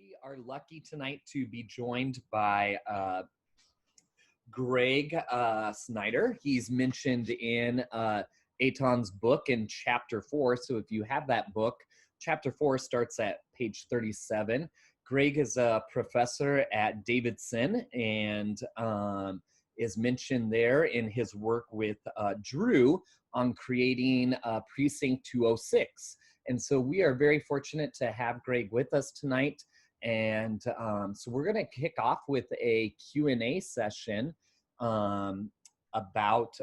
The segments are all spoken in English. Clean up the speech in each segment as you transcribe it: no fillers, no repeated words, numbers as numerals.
We are lucky tonight to be joined by Greg Snyder. He's mentioned in Eitan's book in chapter 4. So if you have that book, chapter 4 starts at page 37. Greg is a professor at Davidson and is mentioned there in his work with Drew on creating Precinct 206. And so we are very fortunate to have Greg with us tonight. And so we're going to kick off with a Q&A session about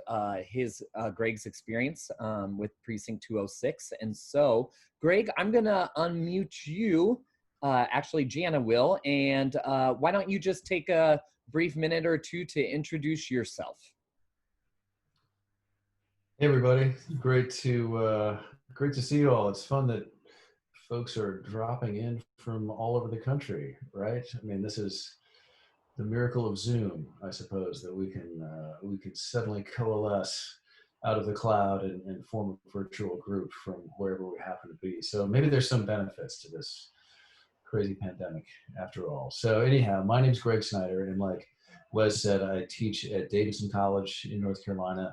Greg's experience with Precinct 206. And so, Greg, I'm going to unmute you. Actually, Jana will. And why don't you just take a brief minute or two to introduce yourself? Hey, everybody. Great to see you all. It's fun that folks are dropping in from all over the country, right? I mean, this is the miracle of Zoom, I suppose, that we can suddenly coalesce out of the cloud and form a virtual group from wherever we happen to be. So maybe there's some benefits to this crazy pandemic after all. So anyhow, my name's Greg Snyder, and like Wes said, I teach at Davidson College in North Carolina.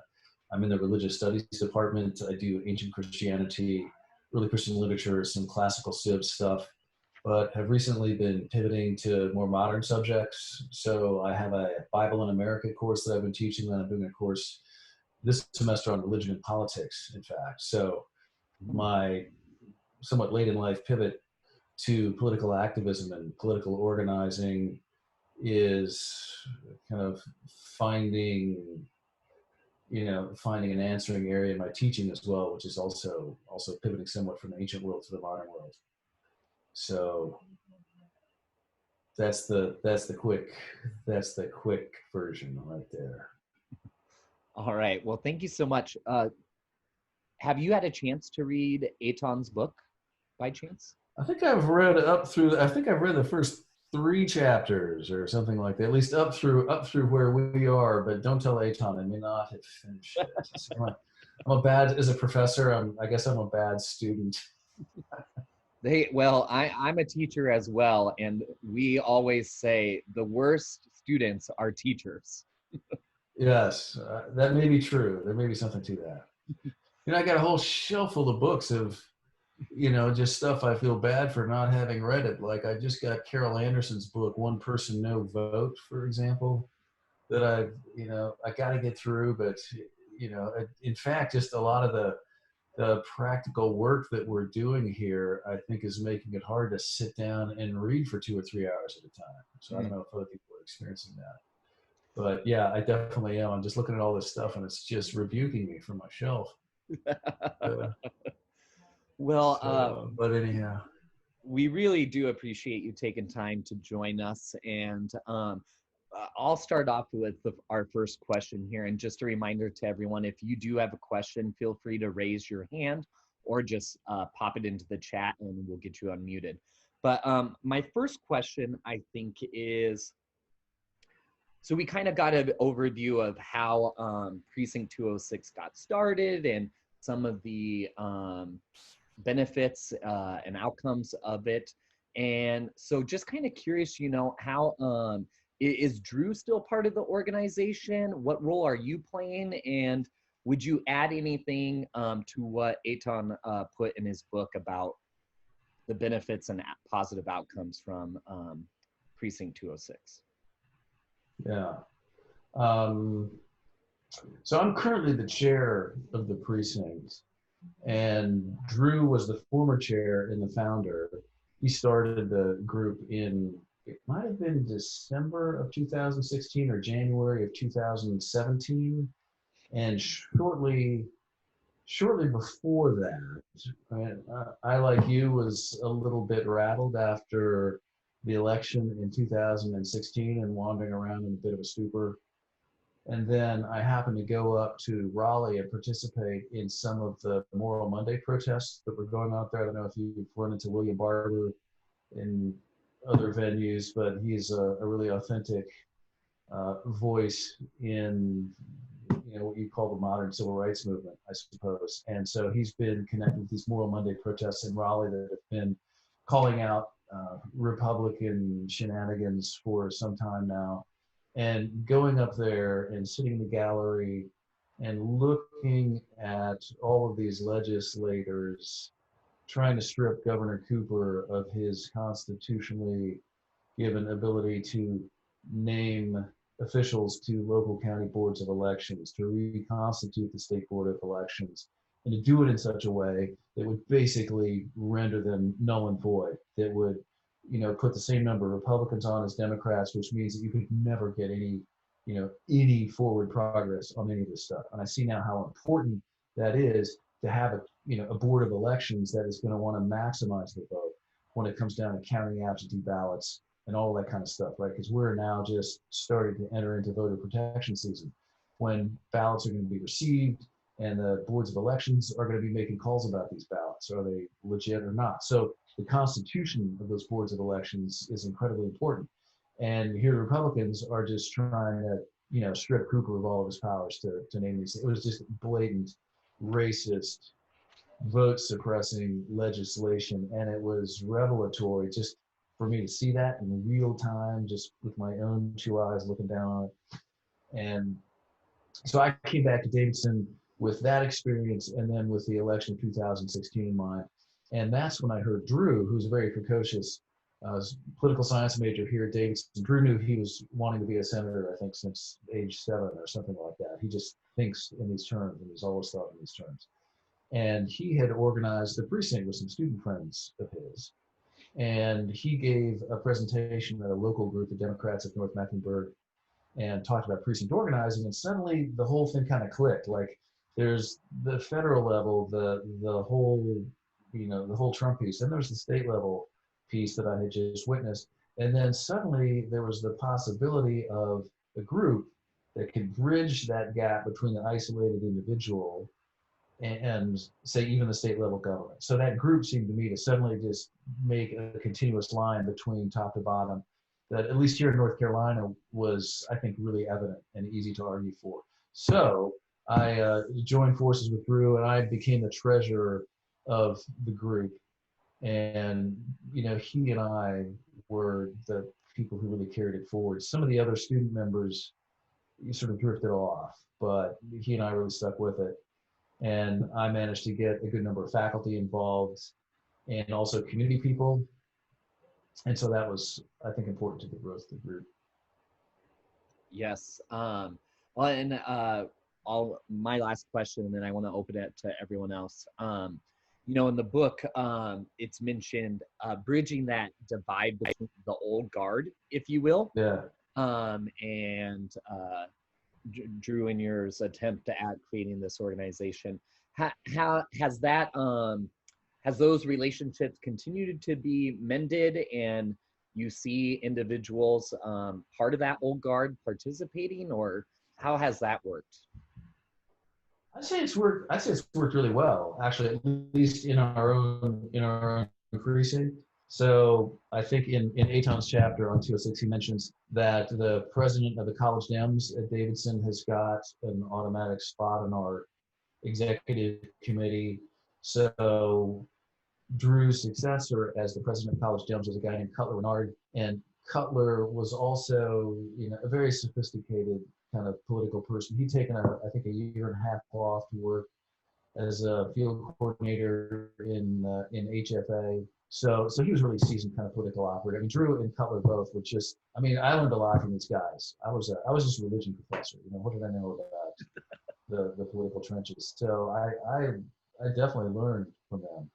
I'm in the religious studies department. I do ancient Christianity, early Christian literature, some classical civ stuff, but have recently been pivoting to more modern subjects. So I have a Bible in America course that I've been teaching, and I'm doing a course this semester on religion and politics, in fact. So my somewhat late in life pivot to political activism and political organizing is kind of finding an answering area in my teaching as well, which is also pivoting somewhat from the ancient world to the modern world. So that's the quick version right there. All right. Well, thank you so much. Have you had a chance to read Eitan's book by chance? I think I've read the first 3 chapters or something like that, at least up through where we are, but don't tell Eitan, I may not have finished it. As a professor, I guess I'm a bad student. I'm a teacher as well, and we always say the worst students are teachers. Yes, that may be true. There may be something to that. I got a whole shelf full of books of just stuff I feel bad for not having read it. Like I just got Carol Anderson's book, One Person, No Vote, for example, that I got to get through. But, in fact, just a lot of the practical work that we're doing here, I think is making it hard to sit down and read for 2 or 3 hours at a time. So I don't know if other people are experiencing that. But yeah, I definitely am. I'm just looking at all this stuff and it's just rebuking me from my shelf. But anyhow, we really do appreciate you taking time to join us. And I'll start off with our first question here. And just a reminder to everyone, if you do have a question, feel free to raise your hand or just pop it into the chat and we'll get you unmuted. But my first question, I think, is, so we kind of got an overview of how Precinct 206 got started and some of the benefits and outcomes of it. And so just kind of curious, how is Drew still part of the organization? What role are you playing? And would you add anything to what Eitan put in his book about the benefits and positive outcomes from Precinct 206? Yeah. So I'm currently the chair of the precinct, and Drew was the former chair and the founder. He started the group it might have been December of 2016 or January of 2017. And shortly before that, I, like you, was a little bit rattled after the election in 2016 and wandering around in a bit of a stupor. And then I happened to go up to Raleigh and participate in some of the Moral Monday protests that were going on there. I don't know if you've run into William Barber in other venues, but he's a really authentic voice in what you call the modern civil rights movement, I suppose. And so he's been connected with these Moral Monday protests in Raleigh that have been calling out Republican shenanigans for some time now. And going up there and sitting in the gallery and looking at all of these legislators trying to strip Governor Cooper of his constitutionally given ability to name officials to local county boards of elections, to reconstitute the state board of elections, and to do it in such a way that would basically render them null and void, that would, put the same number of Republicans on as Democrats, which means that you could never get any forward progress on any of this stuff. And I see now how important that is to have a board of elections that is going to want to maximize the vote when it comes down to counting absentee ballots and all that kind of stuff, right? Because we're now just starting to enter into voter protection season when ballots are going to be received and the boards of elections are going to be making calls about these ballots. Are they legit or not? So the constitution of those boards of elections is incredibly important. And here the Republicans are just trying to, strip Cooper of all of his powers to name these. It was just blatant, racist, vote suppressing legislation. And it was revelatory just for me to see that in real time, just with my own two eyes looking down on it. And so I came back to Davidson with that experience and then with the election of 2016 in mind. And that's when I heard Drew, who's a very precocious political science major here at Davidson. Drew knew he was wanting to be a senator, I think, since age 7 or something like that. He just thinks in these terms, and he's always thought in these terms. And he had organized a precinct with some student friends of his. And he gave a presentation at a local group of Democrats of North Mecklenburg and talked about precinct organizing. And suddenly the whole thing kind of clicked. Like there's the federal level, the whole Trump piece. Then there's the state level piece that I had just witnessed. And then suddenly there was the possibility of a group that could bridge that gap between the isolated individual and say even the state level government. So that group seemed to me to suddenly just make a continuous line between top to bottom that at least here in North Carolina was, I think, really evident and easy to argue for. So I joined forces with Drew and I became the treasurer of the group. And, he and I were the people who really carried it forward. Some of the other student members sort of drifted off, but he and I really stuck with it. And I managed to get a good number of faculty involved and also community people. And so that was, I think, important to the growth of the group. Yes. Well, and my last question, and then I want to open it to everyone else. In the book, it's mentioned bridging that divide between the old guard, if you will. Yeah. And Drew and yours attempt at creating this organization. How has that has those relationships continued to be mended, and you see individuals part of that old guard participating, or how has that worked? I'd say it's worked really well, actually, at least in our own precinct. So I think in Eitan's chapter on 206, he mentions that the president of the College Dems at Davidson has got an automatic spot on our executive committee. So Drew's successor as the president of College Dems was a guy named Cutler Renard, and Cutler was also, a very sophisticated kind of political person. He'd taken I think a year and a half off to work as a field coordinator in HFA. So he was really a seasoned kind of political operator. I mean, Drew and Cutler both were just, I learned a lot from these guys. I was just a religion professor. What did I know about the political trenches? So I definitely learned from them.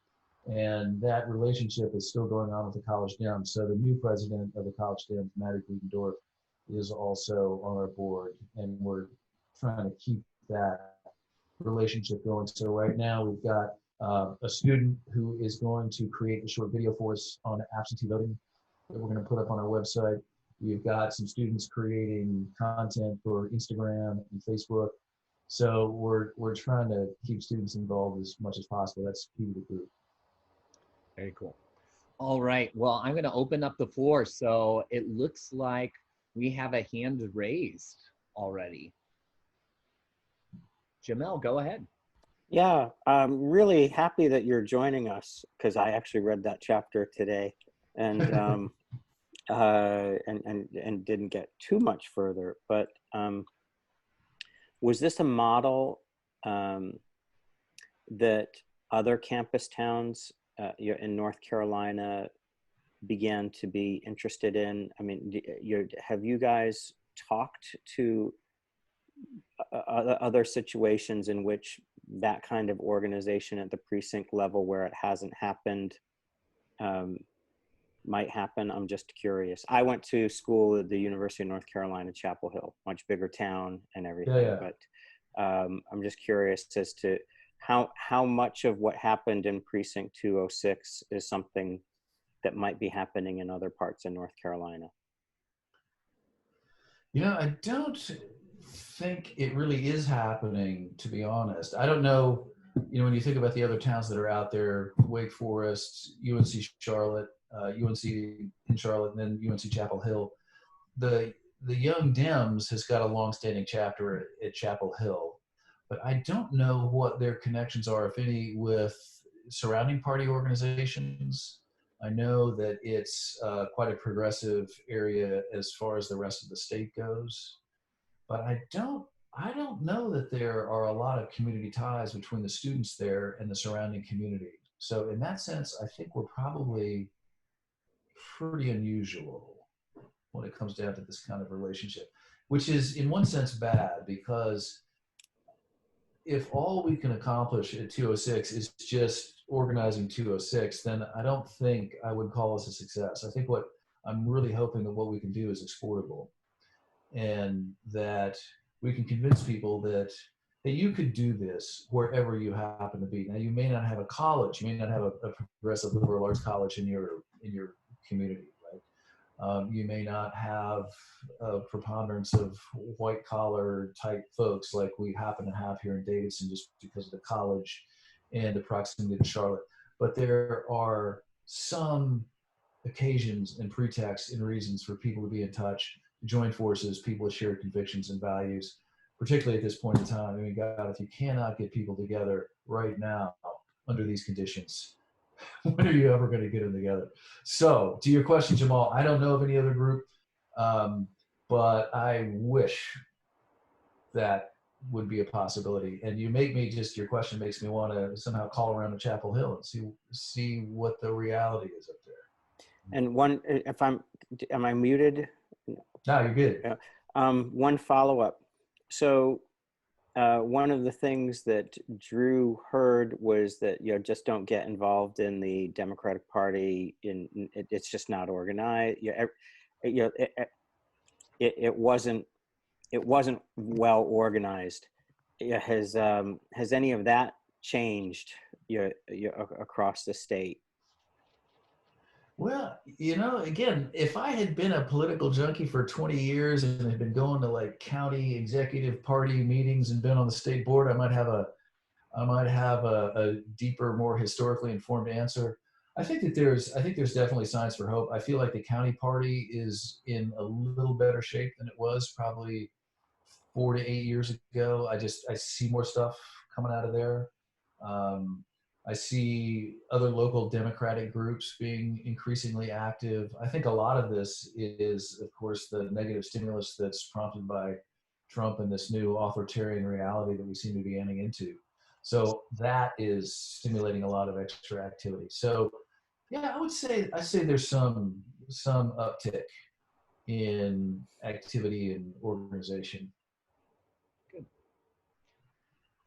And that relationship is still going on with the College Dems. So the new president of the College Dems, Matty Gutendorf, is also on our board, and we're trying to keep that relationship going. So right now we've got a student who is going to create a short video for us on absentee voting that we're going to put up on our website. We've got some students creating content for Instagram and Facebook. So we're trying to keep students involved as much as possible. That's key to the group. Very cool. All right. Well, I'm going to open up the floor. So it looks like we have a hand raised already. Jamel, go ahead. Yeah, I'm really happy that you're joining us because I actually read that chapter today and and didn't get too much further. But was this a model that other campus towns in North Carolina began to be interested in? I mean, have you guys talked to other situations in which that kind of organization at the precinct level where it hasn't happened might happen? I'm just curious. I went to school at the University of North Carolina, Chapel Hill, much bigger town and everything. But I'm just curious as to how much of what happened in Precinct 206 is something that might be happening in other parts of North Carolina. I don't think it really is happening, to be honest. I don't know, when you think about the other towns that are out there, Wake Forest, UNC Charlotte, UNC in Charlotte, and then UNC Chapel Hill, the Young Dems has got a long-standing chapter at Chapel Hill, but I don't know what their connections are, if any, with surrounding party organizations. I know that it's quite a progressive area as far as the rest of the state goes, but I don't know that there are a lot of community ties between the students there and the surrounding community. So in that sense, I think we're probably pretty unusual when it comes down to this kind of relationship, which is in one sense bad, because if all we can accomplish at 206 is just organizing 206, then I don't think I would call us a success. I think what I'm really hoping that what we can do is exportable, and that we can convince people that you could do this wherever you happen to be. Now, you may not have a college, you may not have a progressive liberal arts college in your community, right? You may not have a preponderance of white collar type folks like we happen to have here in Davidson, just because of the college and the proximity to Charlotte. But there are some occasions and pretexts and reasons for people to be in touch, to join forces, people with shared convictions and values, particularly at this point in time. I mean, God, if you cannot get people together right now under these conditions, when are you ever going to get them together? So, to your question, Jamal, I don't know of any other group, but I wish that would be a possibility. And your question makes me want to somehow call around to Chapel Hill and see what the reality is up there. And am I muted? No, you're good. One follow-up. So one of the things that Drew heard was that just don't get involved in the Democratic Party. It's just not organized. It wasn't well organized. Has any of that changed across the state? Well, again, if I had been a political junkie for 20 years and had been going to like county executive party meetings and been on the state board, I might have a deeper, more historically informed answer. I think there's definitely signs for hope. I feel like the county party is in a little better shape than it was probably 4 to 8 years ago. I see more stuff coming out of there. I see other local Democratic groups being increasingly active. I think a lot of this is, of course, the negative stimulus that's prompted by Trump and this new authoritarian reality that we seem to be entering into. So that is stimulating a lot of extra activity. So yeah, I say there's some uptick in activity and organization.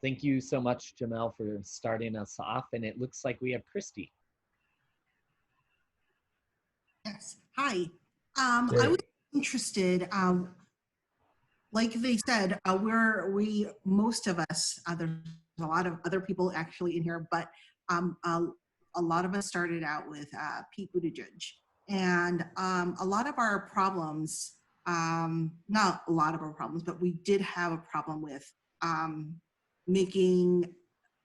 Thank you so much, Jamel, for starting us off. And it looks like we have Christy. Yes. Hi. I was interested, like they said, most of us, there's a lot of other people actually in here, but a lot of us started out with Pete Buttigieg. And a lot of our problems, not a lot of our problems, but we did have a problem with making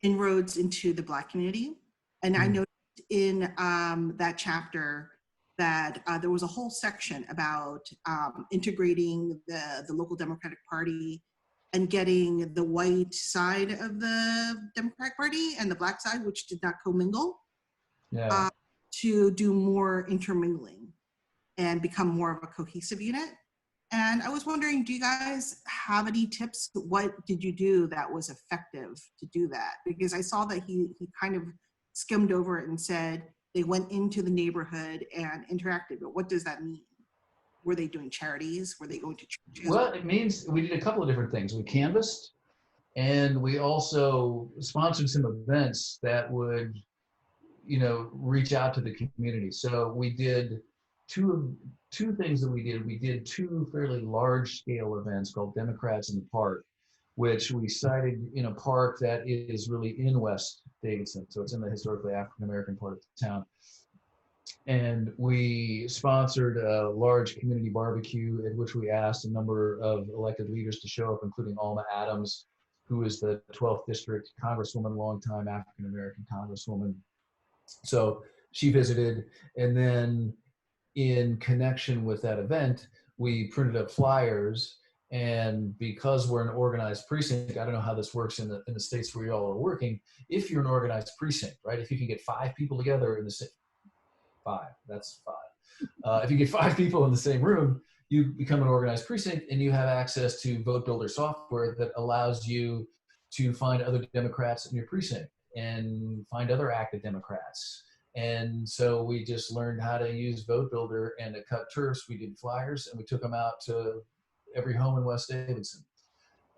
inroads into the Black community. And I noticed in that chapter that there was a whole section about integrating the local Democratic Party and getting the white side of the Democratic Party and the Black side, which did not commingle, to do more intermingling and become more of a cohesive unit. And I was wondering, do you guys have any tips? What did you do that was effective to do that? Because I saw that he kind of skimmed over it and said they went into the neighborhood and interacted. But what does that mean? Were they doing charities? Were they going to churches? Well, it means we did a couple of different things. We canvassed, and we also sponsored some events that would, reach out to the community. So we did two things that we did. We did two fairly large scale events called Democrats in the Park, which we cited in a park that is really in West Davidson. So it's in the historically African-American part of the town. And we sponsored a large community barbecue at which we asked a number of elected leaders to show up, including Alma Adams, who is the 12th District Congresswoman, longtime African-American Congresswoman. So she visited, and then in connection with that event, we printed up flyers. And because we're an organized precinct, I don't know how this works in the states where you all are working. If you're an organized precinct, right? If you can get 5 people together in the same, 5, that's 5. If you get 5 people in the same room, you become an organized precinct, and you have access to vote builder software that allows you to find other Democrats in your precinct and find other active Democrats. And so we just learned how to use vote builder and to cut turfs. We did flyers, and we took them out to every home in West Davidson.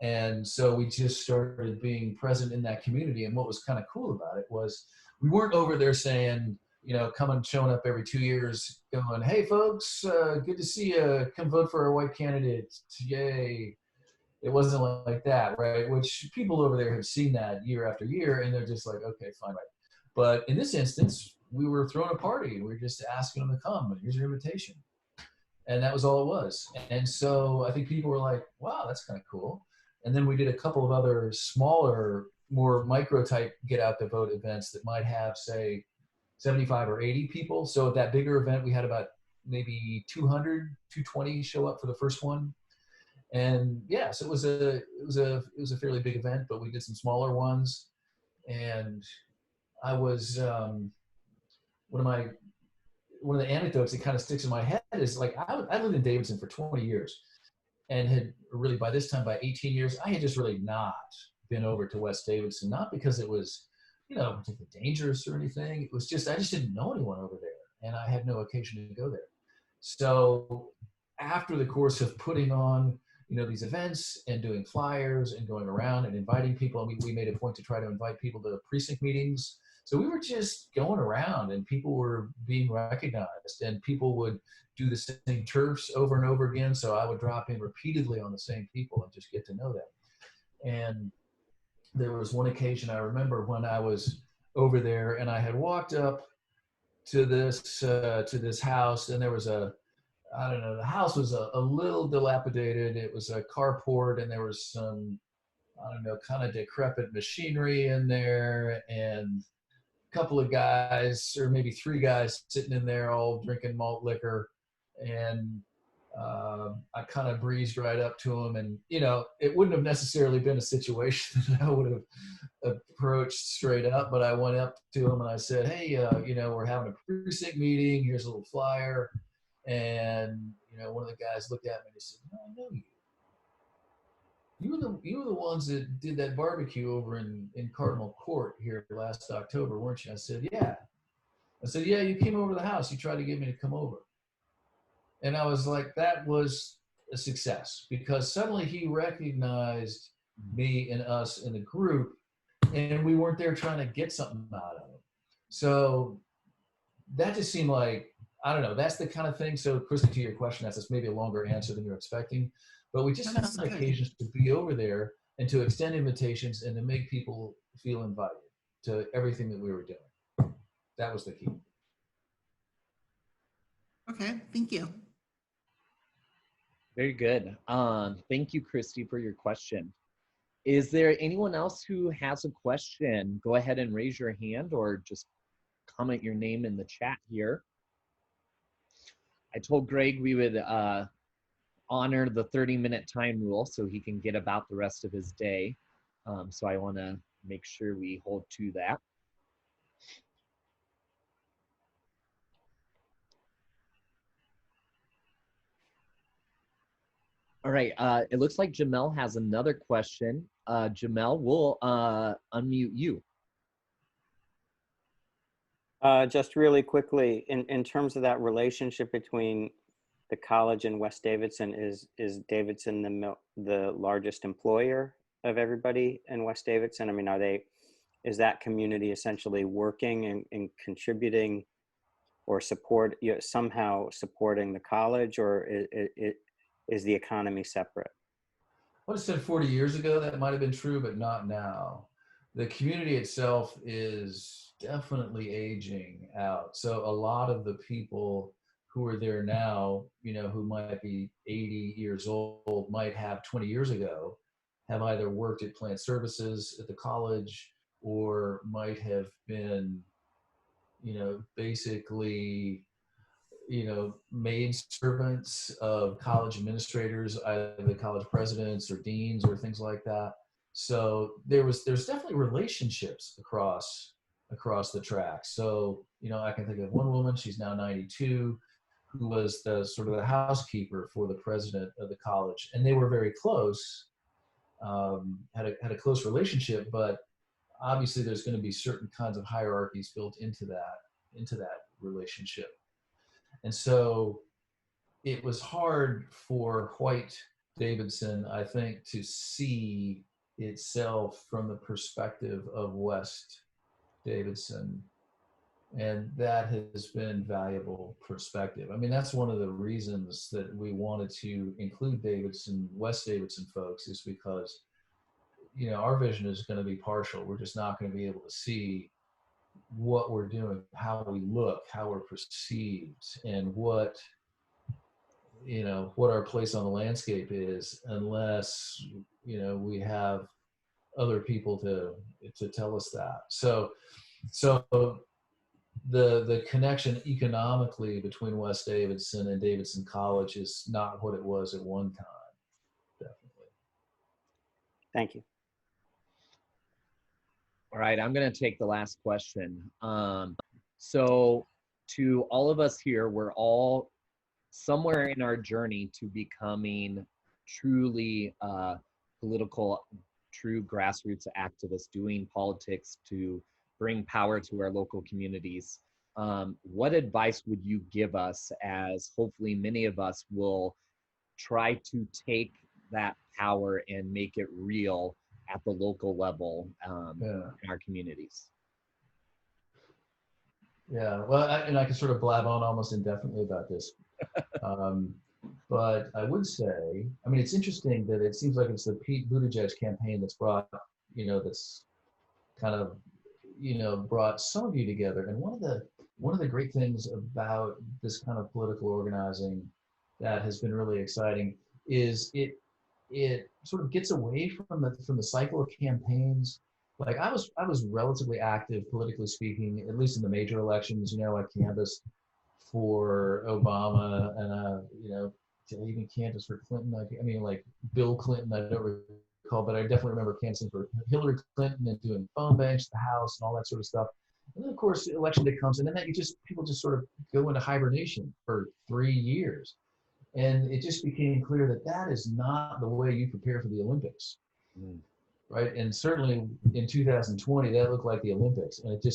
And so we just started being present in that community. And what was kind of cool about it was we weren't over there saying, showing up every 2 years going, hey folks, good to see you, come vote for our white candidate, yay. It wasn't like that, right? Which people over there have seen that year after year, and they're just like, okay, fine, right. But in this instance, we were throwing a party, and we were just asking them to come, and here's your invitation. And that was all it was. And so I think people were like, wow, that's kind of cool. And then we did a couple of other smaller, more micro type get out the vote events that might have, say, 75 or 80 people. So at that bigger event, we had about maybe 200, 220 show up for the first one. And yeah, so it was a fairly big event, but we did some smaller ones. And I was, one of the anecdotes that kind of sticks in my head is like, I lived in Davidson for 20 years and had really, by this time, by 18 years, I had just really not been over to West Davidson, not because it was, particularly dangerous or anything. It was just, I just didn't know anyone over there, and I had no occasion to go there. So after the course of putting on, these events and doing flyers and going around and inviting people, I mean, we made a point to try to invite people to precinct meetings. So we were just going around, and people were being recognized, and people would do the same turfs over and over again. So I would drop in repeatedly on the same people and just get to know them. And there was one occasion I remember when I was over there, and I had walked up to this house, and there was the house was a little dilapidated. It was a carport, and there was some, kind of decrepit machinery in there, and a couple of guys, or maybe 3 guys, sitting in there all drinking malt liquor. And I kind of breezed right up to them, and it wouldn't have necessarily been a situation that I would have approached straight up, but I went up to them and I said, hey, we're having a precinct meeting, here's a little flyer. And one of the guys looked at me and he said, I know you. You were the ones that did that barbecue over in Cardinal Court here last October, weren't you? I said, yeah. I said, yeah, you came over to the house. You tried to get me to come over. And I was like, that was a success, because suddenly he recognized me and us in the group, and we weren't there trying to get something out of him. So that just seemed like, I don't know, that's the kind of thing. So Christy, to your question, that's maybe a longer answer than you're expecting, but we just found occasions to be over there and to extend invitations and to make people feel invited to everything that we were doing. That was the key. Okay, thank you. Very good. Thank you, Christy, for your question. Is there anyone else who has a question? Go ahead and raise your hand or just comment your name in the chat here. I told Greg we would honor the 30-minute time rule so he can get about the rest of his day. So I want to make sure we hold to that. All right. It looks like Jamel has another question. Jamel, we'll unmute you. Just really quickly, in terms of that relationship between the college and West Davidson, is Davidson the largest employer of everybody in West Davidson? I mean, is that community essentially working and contributing or somehow supporting the college, or is the economy separate? I would have said 40 years ago that might have been true, but not now. The community itself is definitely aging out. So a lot of the people who are there now, you know, who might be 80 years old, might have 20 years ago, have either worked at plant services at the college or might have been, you know, basically, you know, maid servants of college administrators, either the college presidents or deans or things like that. So there's definitely relationships across the tracks. So, you know, I can think of one woman, she's now 92, who was the sort of the housekeeper for the president of the college, and they were very close, had a close relationship, but obviously there's going to be certain kinds of hierarchies built into that relationship. And so it was hard for White Davidson, I think, to see itself from the perspective of West Davidson. And that has been valuable perspective. I mean, that's one of the reasons that we wanted to include West Davidson folks, is because, you know, our vision is going to be partial. We're just not going to be able to see what we're doing, how we look, how we're perceived, and what, you know, what our place on the landscape is, unless, you know, we have other people to tell us that. So the connection economically between West Davidson and Davidson College is not what it was at one time, definitely. Thank you. All right, I'm going to take the last question. So to all of us here, we're all somewhere in our journey to becoming truly political, true grassroots activists, doing politics to bring power to our local communities. What advice would you give us, as hopefully many of us will try to take that power and make it real at the local level in our communities? Yeah, well, I can sort of blab on almost indefinitely about this. But I would say, I mean, it's interesting that it seems like it's the Pete Buttigieg campaign that's brought, you know, that's kind of, you know, brought some of you together. And one of the great things about this kind of political organizing that has been really exciting is it sort of gets away from the cycle of campaigns. Like I was relatively active politically speaking, at least in the major elections. You know, I canvassed for Obama and you know, did I even canvass for Clinton? I mean, like Bill Clinton, I don't recall, but I definitely remember canvassing for Hillary Clinton and doing phone banks at the House and all that sort of stuff. And then of course election day comes, and then people just sort of go into hibernation for 3 years. And it just became clear that that is not the way you prepare for the Olympics. Right. And certainly in 2020, that looked like the Olympics. And it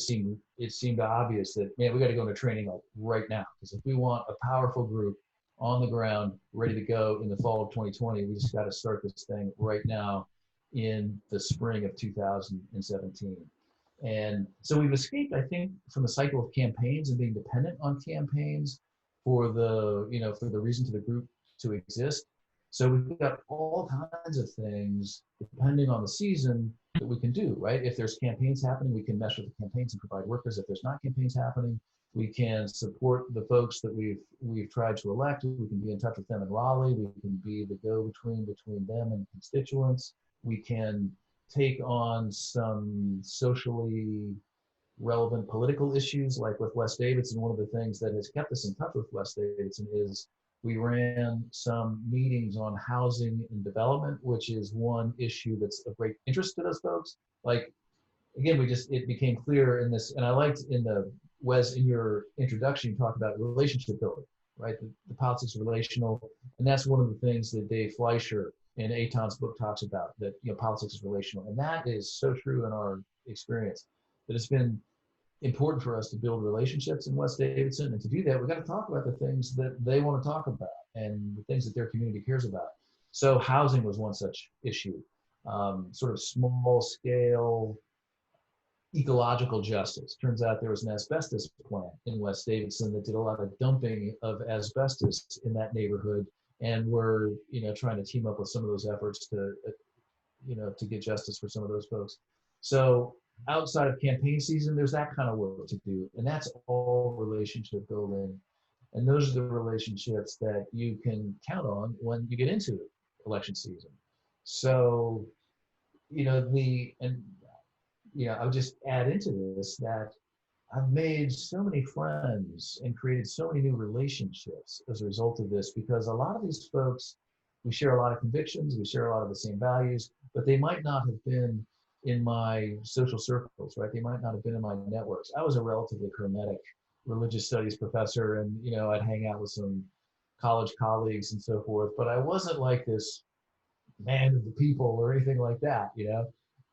seemed obvious that, man, we got to go into training like right now. Because if we want a powerful group on the ground, ready to go in the fall of 2020, we just got to start this thing right now in the spring of 2017. And so we've escaped, I think, from the cycle of campaigns and being dependent on campaigns for the, you know, for the reason to the group to exist. So we've got all kinds of things depending on the season that we can do, right? If there's campaigns happening, we can mesh with the campaigns and provide workers. If there's not campaigns happening, we can support the folks that we've tried to elect. We can be in touch with them in Raleigh. We can be the go-between between them and constituents. We can take on some socially relevant political issues, like with West Davidson. One of the things that has kept us in touch with West Davidson is we ran some meetings on housing and development, which is one issue that's of great interest to those folks. Like, again, it became clear in this, and I liked in your introduction, you talked about relationship building. right? The politics are relational, and that's one of the things that Dave Fleischer in Eitan's book talks about, that, you know, politics is relational. And that is so true in our experience, that it's been important for us to build relationships in West Davidson. And to do that, we've got to talk about the things that they want to talk about and the things that their community cares about. So housing was one such issue, sort of small scale ecological justice. Turns out there was an asbestos plant in West Davidson that did a lot of dumping of asbestos in that neighborhood. And we're, you know, trying to team up with some of those efforts to, you know, to get justice for some of those folks. So outside of campaign season, there's that kind of work to do. And that's all relationship building. And those are the relationships that you can count on when you get into election season. So, you know, I would just add into this that I've made so many friends and created so many new relationships as a result of this, because a lot of these folks, we share a lot of convictions, we share a lot of the same values, but they might not have been in my social circles, right? They might not have been in my networks. I was a relatively hermetic religious studies professor, and, you know, I'd hang out with some college colleagues and so forth, but I wasn't like this man of the people or anything like that, you know?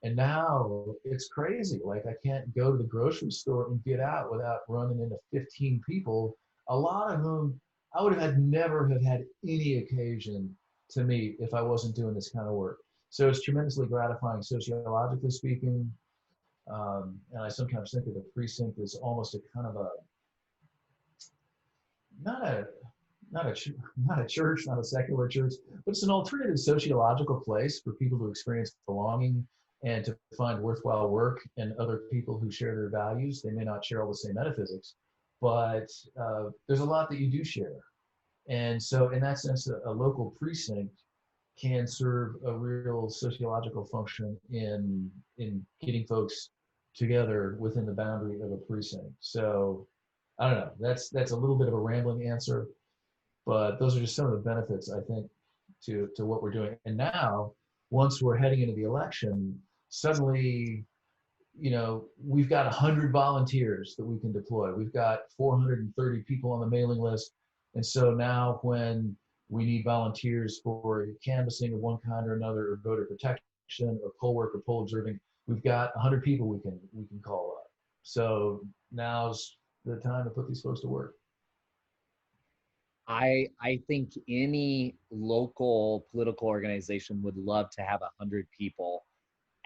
And now it's crazy. Like, I can't go to the grocery store and get out without running into 15 people, a lot of whom I would have never have had any occasion to meet if I wasn't doing this kind of work. So it's tremendously gratifying sociologically speaking. And I sometimes think of the precinct as almost a kind of a, not a not a church, not a secular church, but it's an alternative sociological place for people to experience belonging and to find worthwhile work and other people who share their values. They may not share all the same metaphysics, but there's a lot that you do share. And so in that sense, a local precinct can serve a real sociological function in getting folks together within the boundary of a precinct. So I don't know, that's a little bit of a rambling answer, but those are just some of the benefits, I think, to what we're doing. And now, once we're heading into the election, suddenly, you know, we've got 100 volunteers that we can deploy. We've got 430 people on the mailing list. And so now when we need volunteers for canvassing of one kind or another, or voter protection, or poll work, or poll observing, we've got 100 people we can call up. So now's the time to put these folks to work. I think any local political organization would love to have 100 people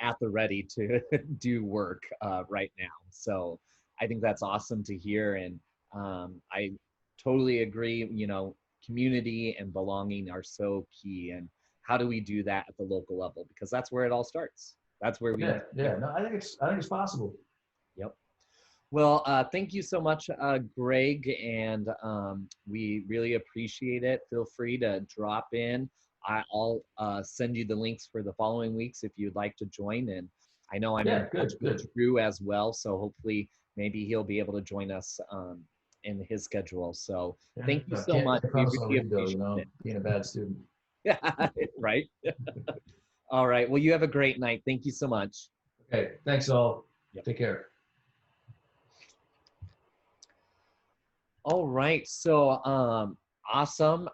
at the ready to do work right now. So I think that's awesome to hear. And I totally agree, you know, community and belonging are so key. And how do we do that at the local level? Because that's where it all starts. That's where we no, I think it's possible. Yep. Well, thank you so much, Greg, and we really appreciate it. Feel free to drop in. I'll send you the links for the following weeks if you'd like to join. And I know I'm in touch with Drew as well, so hopefully maybe he'll be able to join us in his schedule. So thank you so much. We really appreciate it. Being a bad student. Yeah, right. All right. Well, you have a great night. Thank you so much. Okay. Thanks all. Yep. Take care. All right, so awesome.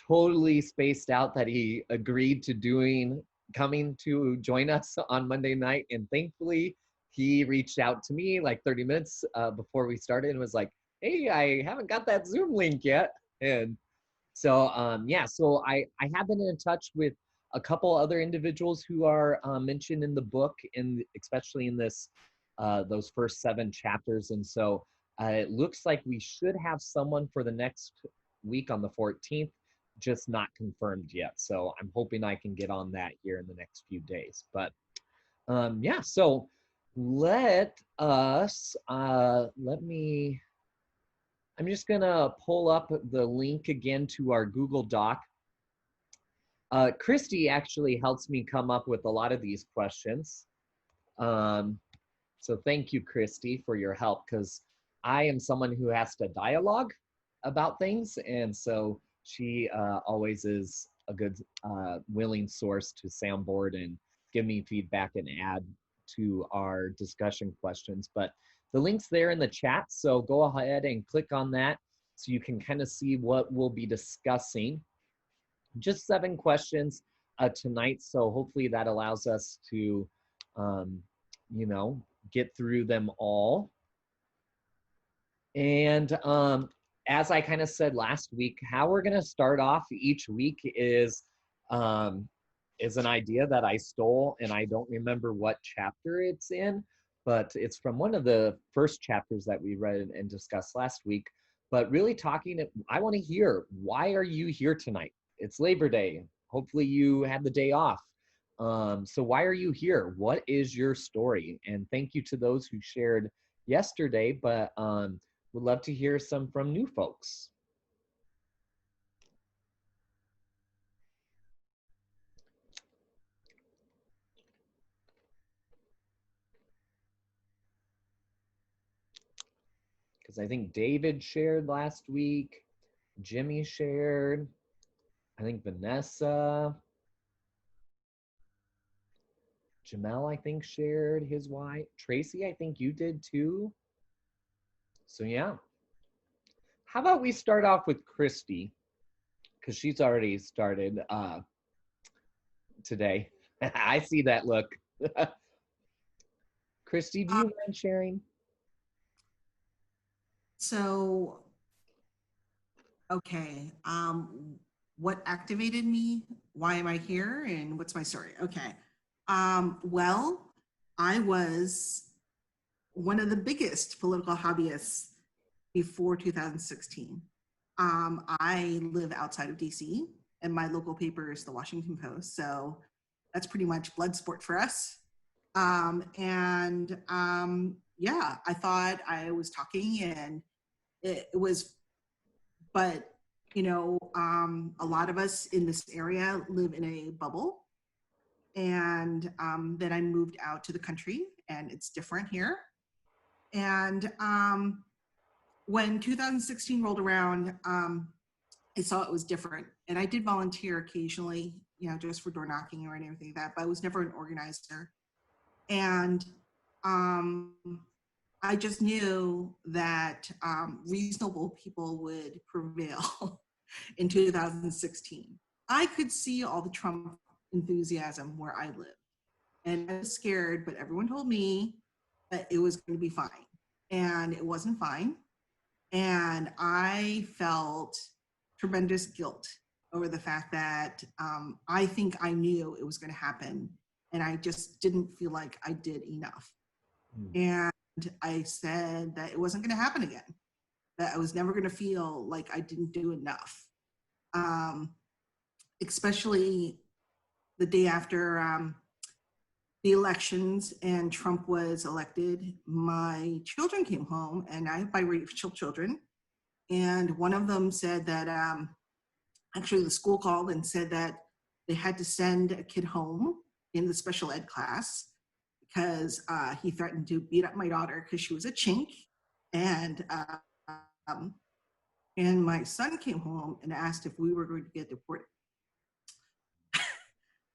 Totally spaced out that he agreed to coming to join us on Monday night, and thankfully he reached out to me like 30 minutes before we started and was like, "Hey, I haven't got that Zoom link yet." And so yeah, so I have been in touch with a couple other individuals who are mentioned in the book, especially in this those first 7 chapters, and so. It looks like we should have someone for the next week on the 14th, just not confirmed yet. So I'm hoping I can get on that here in the next few days. But yeah, so I'm just gonna pull up the link again to our Google Doc. Christy actually helps me come up with a lot of these questions. So thank you, Christy, for your help, because I am someone who has to dialogue about things, and so she always is a good willing source to soundboard and give me feedback and add to our discussion questions. But the link's there in the chat, so go ahead and click on that. so you can kind of see what we'll be discussing. Just 7 questions tonight, so hopefully that allows us to, you know, get through them all. And as I kind of said last week, how we're going to start off each week is an idea that I stole, and I don't remember what chapter it's in, but it's from one of the first chapters that we read and discussed last week. But really talking, I want to hear, why are you here tonight? It's Labor Day. Hopefully you had the day off. So why are you here? What is your story? And thank you to those who shared yesterday, but would love to hear some from new folks. Because I think David shared last week, Jimmy shared, I think Vanessa, Jamel, I think, shared his why. Tracy, I think you did too. So yeah. How about we start off with Christy, because she's already started today. I see that look. Christy, do you mind sharing? So, okay, what activated me? Why am I here? And what's my story? Okay. Well, I was one of the biggest political hobbyists before 2016. I live outside of DC, and my local paper is the Washington Post. So that's pretty much blood sport for us. Yeah, I thought I was talking, and it was, but you know, a lot of us in this area live in a bubble. And then I moved out to the country, and it's different here. And when 2016 rolled around, I saw it was different. And I did volunteer occasionally, you know, just for door knocking or anything like that, but I was never an organizer. And I just knew that reasonable people would prevail in 2016. I could see all the Trump enthusiasm where I live. And I was scared, but everyone told me that it was going to be fine. And it wasn't fine. And I felt tremendous guilt over the fact that I think I knew it was going to happen. And I just didn't feel like I did enough. And I said that it wasn't going to happen again, that I was never going to feel like I didn't do enough. Especially the day after the elections and Trump was elected, my children came home, and I have biracial children. And one of them said that, actually the school called and said that they had to send a kid home in the special ed class because he threatened to beat up my daughter because she was a chink. And my son came home and asked if we were going to get deported.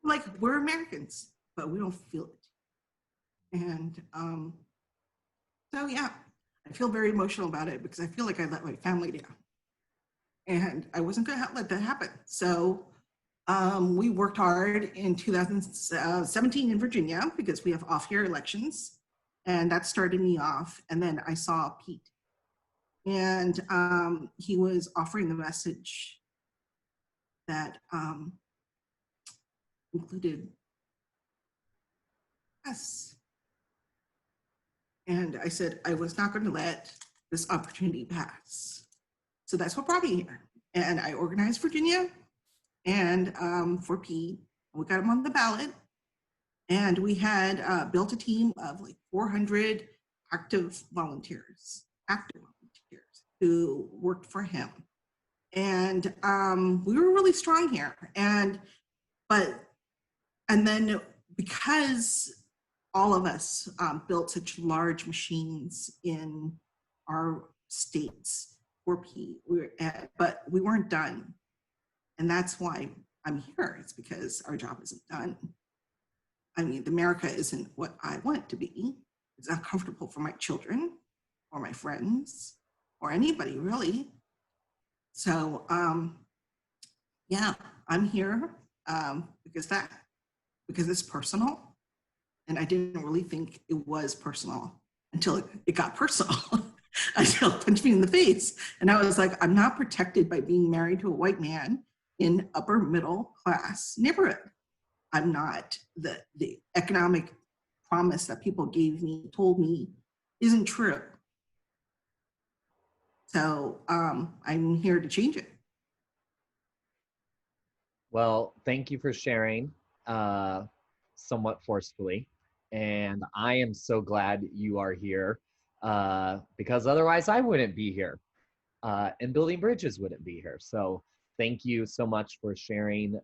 Like, we're Americans, but we don't feel it. And so, yeah, I feel very emotional about it because I feel like I let my family down. And I wasn't going to let that happen. So we worked hard in 2017 in Virginia because we have off-year elections. And that started me off. And then I saw Pete. And he was offering the message that included us. And I said, I was not going to let this opportunity pass. So that's what brought me here. And I organized Virginia and for Pete, we got him on the ballot. And we had built a team of like 400 active volunteers who worked for him. And we were really strong here. And then because all of us built such large machines in our states for Pete, but we weren't done. And that's why I'm here. It's because our job isn't done. I mean, America isn't what I want it to be. It's not comfortable for my children or my friends or anybody really. So, yeah, I'm here because it's personal. And I didn't really think it was personal until it got personal. Until it punched me in the face. And I was like, I'm not protected by being married to a white man in upper middle class neighborhood. I'm not. The economic promise that people told me isn't true. So I'm here to change it. Well, thank you for sharing somewhat forcefully. And I am so glad you are here because otherwise I wouldn't be here and Building Bridges wouldn't be here. So thank you so much for sharing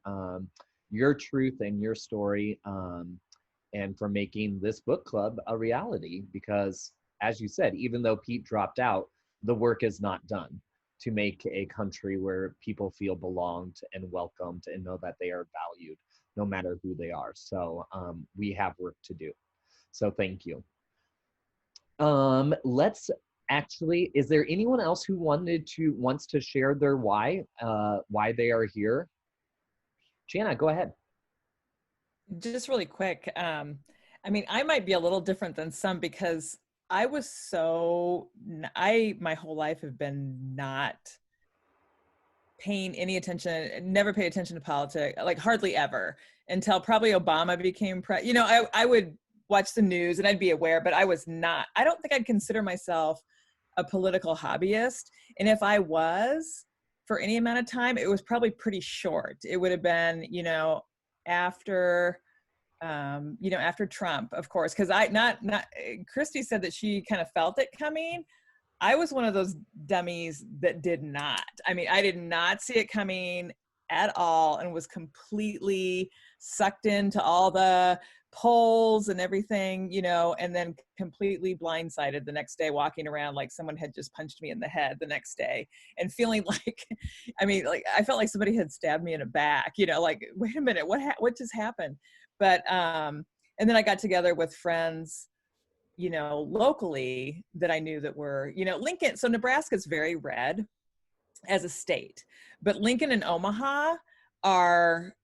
your truth and your story and for making this book club a reality because, as you said, even though Pete dropped out, the work is not done to make a country where people feel belonged and welcomed and know that they are valued no matter who they are. So we have work to do. So thank you. Let's actually, is there anyone else who wants to share their why they are here? Jana, go ahead. Just really quick. I mean, I might be a little different than some because I my whole life have been not paying any attention, never paid attention to politics, like hardly ever, until probably Obama became I would watch the news and I'd be aware, but I don't think I'd consider myself a political hobbyist. And if I was for any amount of time, it was probably pretty short. It would have been, after Trump, of course, because Christy said that she kind of felt it coming. I was one of those dummies that did not. I mean, I did not see it coming at all and was completely sucked into all the polls and everything, and then completely blindsided the next day, walking around like someone had just punched me in the head the next day and feeling like, I felt like somebody had stabbed me in the back, like, wait a minute, what just happened? But, and then I got together with friends, locally that I knew that were, Lincoln. So Nebraska's very red as a state, but Lincoln and Omaha are,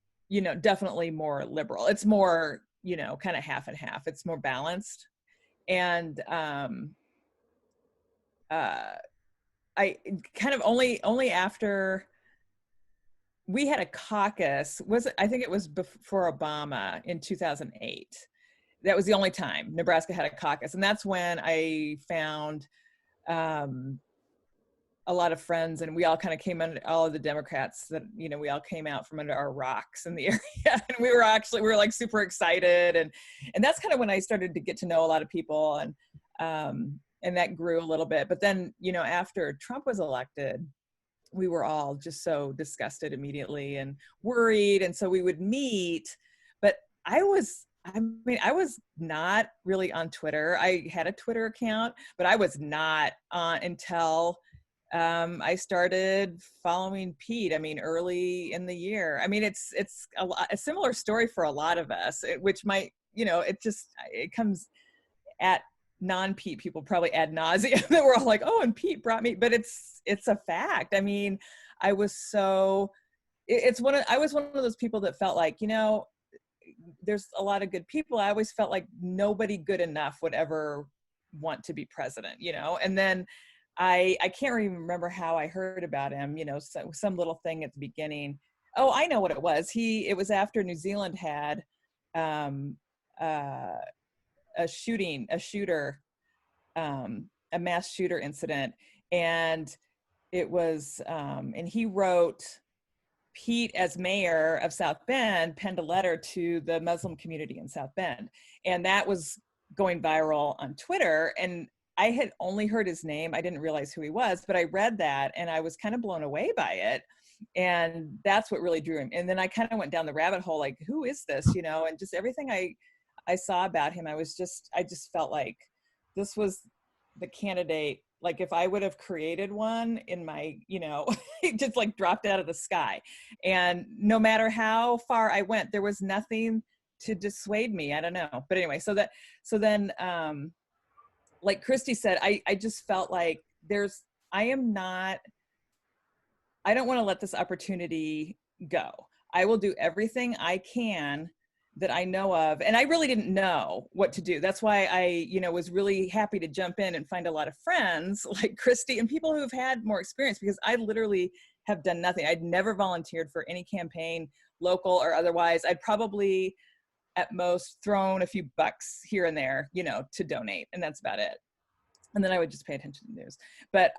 definitely more liberal. It's more, kind of half and half. It's more balanced. And I kind of only after we had a caucus, I think it was before Obama in 2008. That was the only time Nebraska had a caucus. And that's when I found a lot of friends, and we all kind of came under, all of the Democrats that, we all came out from under our rocks in the area. And we were like super excited. And that's kind of when I started to get to know a lot of people, and that grew a little bit. But then, after Trump was elected, we were all just so disgusted immediately and worried. And so we would meet, but I was not really on Twitter. I had a Twitter account, but I was not on until I started following Pete. Early in the year. It's a similar story for a lot of us, which might, it comes at non-Pete people probably ad nauseum that we're all like, oh, and Pete brought me, but it's a fact. I was one of those people that felt like, there's a lot of good people. I always felt like nobody good enough would ever want to be president, and then I can't even remember how I heard about him, some little thing at the beginning. Oh, I know what it was. It was after New Zealand had a mass shooter incident. And it was, and he wrote, Pete, as mayor of South Bend, penned a letter to the Muslim community in South Bend. And that was going viral on Twitter. And I had only heard his name. I didn't realize who he was, but I read that and I was kind of blown away by it. And that's what really drew him. And then I kind of went down the rabbit hole, like, who is this, and just everything I saw about him, I just felt like this was the candidate. Like if I would have created one in my, it just like dropped out of the sky. And no matter how far I went, there was nothing to dissuade me. I don't know. But anyway, so then, like Christy said, I just felt like I am not I don't want to let this opportunity go. I will do everything I can that I know of. And I really didn't know what to do. That's why I, was really happy to jump in and find a lot of friends like Christy and people who've had more experience, because I literally have done nothing. I'd never volunteered for any campaign, local or otherwise. I'd probably at most thrown a few bucks here and there, to donate. And that's about it. And then I would just pay attention to the news. But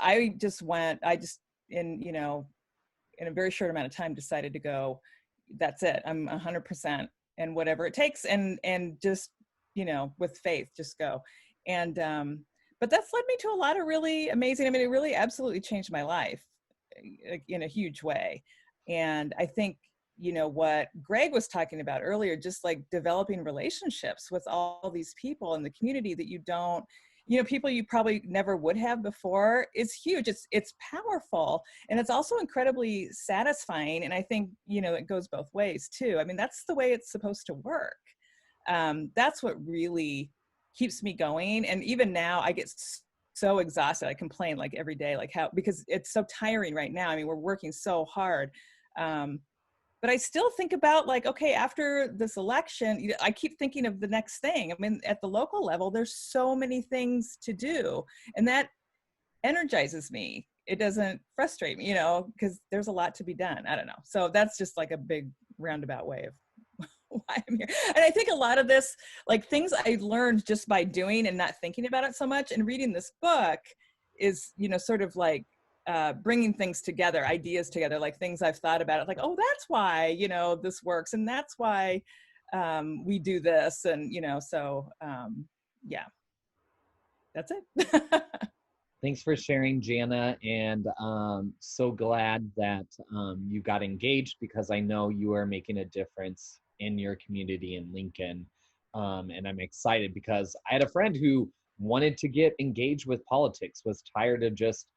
in a very short amount of time decided to go, that's it. I'm 100% and whatever it takes. And just, with faith, just go. And, but that's led me to a lot of really amazing, it really absolutely changed my life in a huge way. And I think, what Greg was talking about earlier, just like developing relationships with all these people in the community that you don't, people you probably never would have before, is huge. It's powerful. And it's also incredibly satisfying. And I think, it goes both ways too. I mean, that's the way it's supposed to work. That's what really keeps me going. And even now I get so exhausted. I complain like every day, because it's so tiring right now. I mean, we're working so hard. But I still think about okay, after this election, I keep thinking of the next thing. I mean, at the local level, there's so many things to do, and that energizes me. It doesn't frustrate me, because there's a lot to be done. I don't know. So that's just like a big roundabout way of why I'm here. And I think a lot of this, things I learned just by doing and not thinking about it so much, and reading this book is, sort of bringing things together, ideas together, things I've thought about it, oh, that's why, this works. And that's why we do this. And, so yeah, that's it. Thanks for sharing, Jana. And so glad that you got engaged, because I know you are making a difference in your community in Lincoln. And I'm excited because I had a friend who wanted to get engaged with politics, was tired of just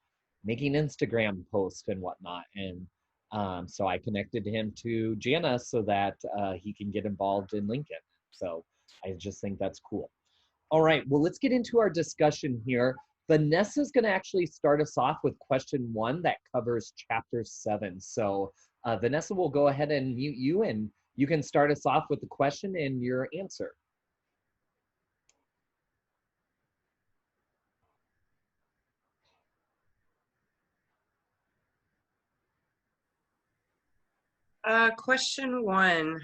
making Instagram posts and whatnot. And so I connected him to Jana so that he can get involved in Lincoln. So I just think that's cool. All right, well, let's get into our discussion here. Vanessa's going to actually start us off with question 1 that covers chapter 7. So Vanessa will go ahead and mute you, and you can start us off with the question and your answer. Question 1,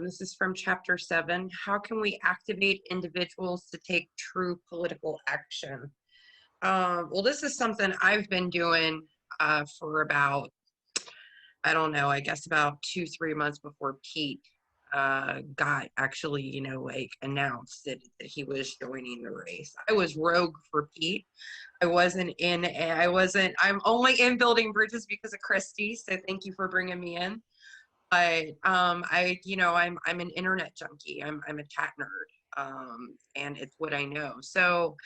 this is from chapter 7. How can we activate individuals to take true political action? Well, this is something I've been doing for about, I don't know, I guess about 2-3 months before Pete got actually, announced that he was joining the race. I was rogue for Pete. I'm only in building bridges because of Christy, so thank you for bringing me in. But I'm an internet junkie. I'm a cat nerd, and it's what I know. So,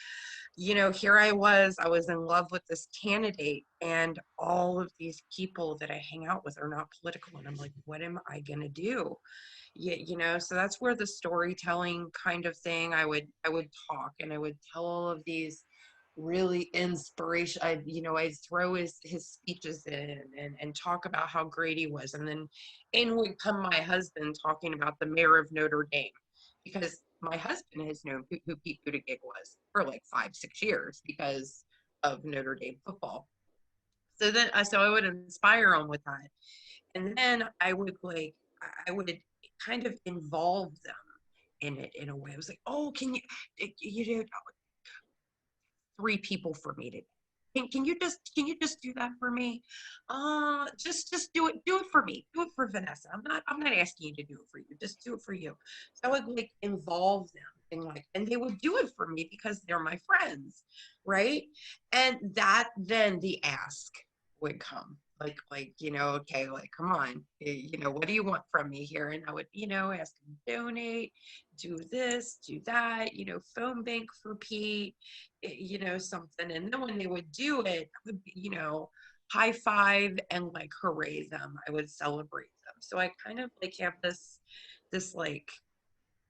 here I was in love with this candidate, and all of these people that I hang out with are not political, and I'm like, what am I gonna do? So that's where the storytelling kind of thing, I would talk, and I would tell all of these really I'd throw his speeches in and talk about how great he was, and then in would come my husband talking about the mayor of Notre Dame, because my husband has known who Pete Buttigieg was for 5-6 years because of Notre Dame football. So then so I would inspire him with that, and then I would kind of involve them in it in a way. I was like, oh, can you 3 people for me today. Can you just do that for me? Just do it for me. Do it for Vanessa. I'm not asking you to do it for you. Just do it for you. So I would involve them and they would do it for me because they're my friends, right? And then the ask would come. Okay, come on, what do you want from me here? And I would, ask them to donate, do this, do that, phone bank for Pete, something. And then when they would do it, I would, high five and hooray them. I would celebrate them. So I kind of have this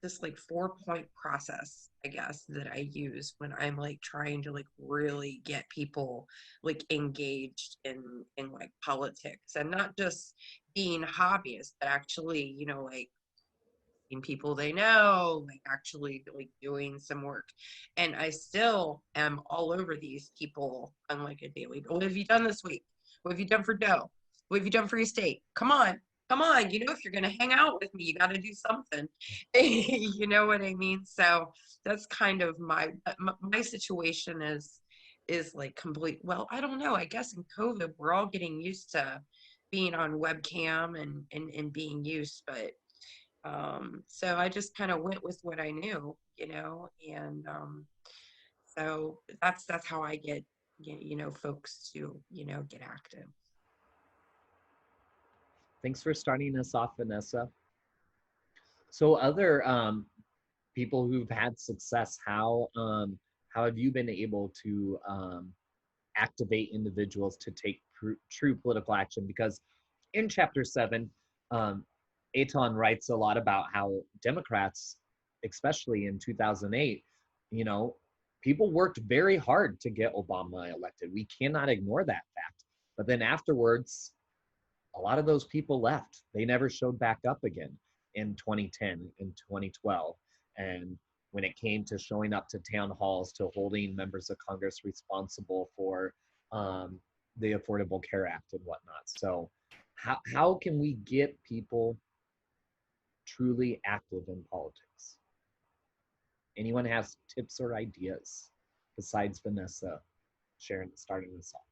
this like 4-point process, I guess, that I use when I'm like trying to like really get people like engaged in like politics, and not just being hobbyists, but actually, you know, like in people they know, like actually like doing some work. And I still am all over these people on like a daily. What have you done this week? What have you done for Doe? What have you done for your state? Come on. Come on, you know, if you're going to hang out with me, you got to do something. You know what I mean? So that's kind of my situation is like complete. Well, I don't know. I guess in COVID, we're all getting used to being on webcam and being used, but so I just kind of went with what I knew, you know, and so that's how I get, you know, folks to, you know, get active. Thanks for starting us off, Vanessa. So other people who've had success, how have you been able to activate individuals to take true political action? Because in chapter 7, Eitan writes a lot about how Democrats, especially in 2008, you know, people worked very hard to get Obama elected. We cannot ignore that fact. But then afterwards, a lot of those people left. They never showed back up again in 2010, in 2012. And when it came to showing up to town halls, to holding members of Congress responsible for the Affordable Care Act and whatnot. So how can we get people truly active in politics? Anyone has tips or ideas besides Vanessa starting this off?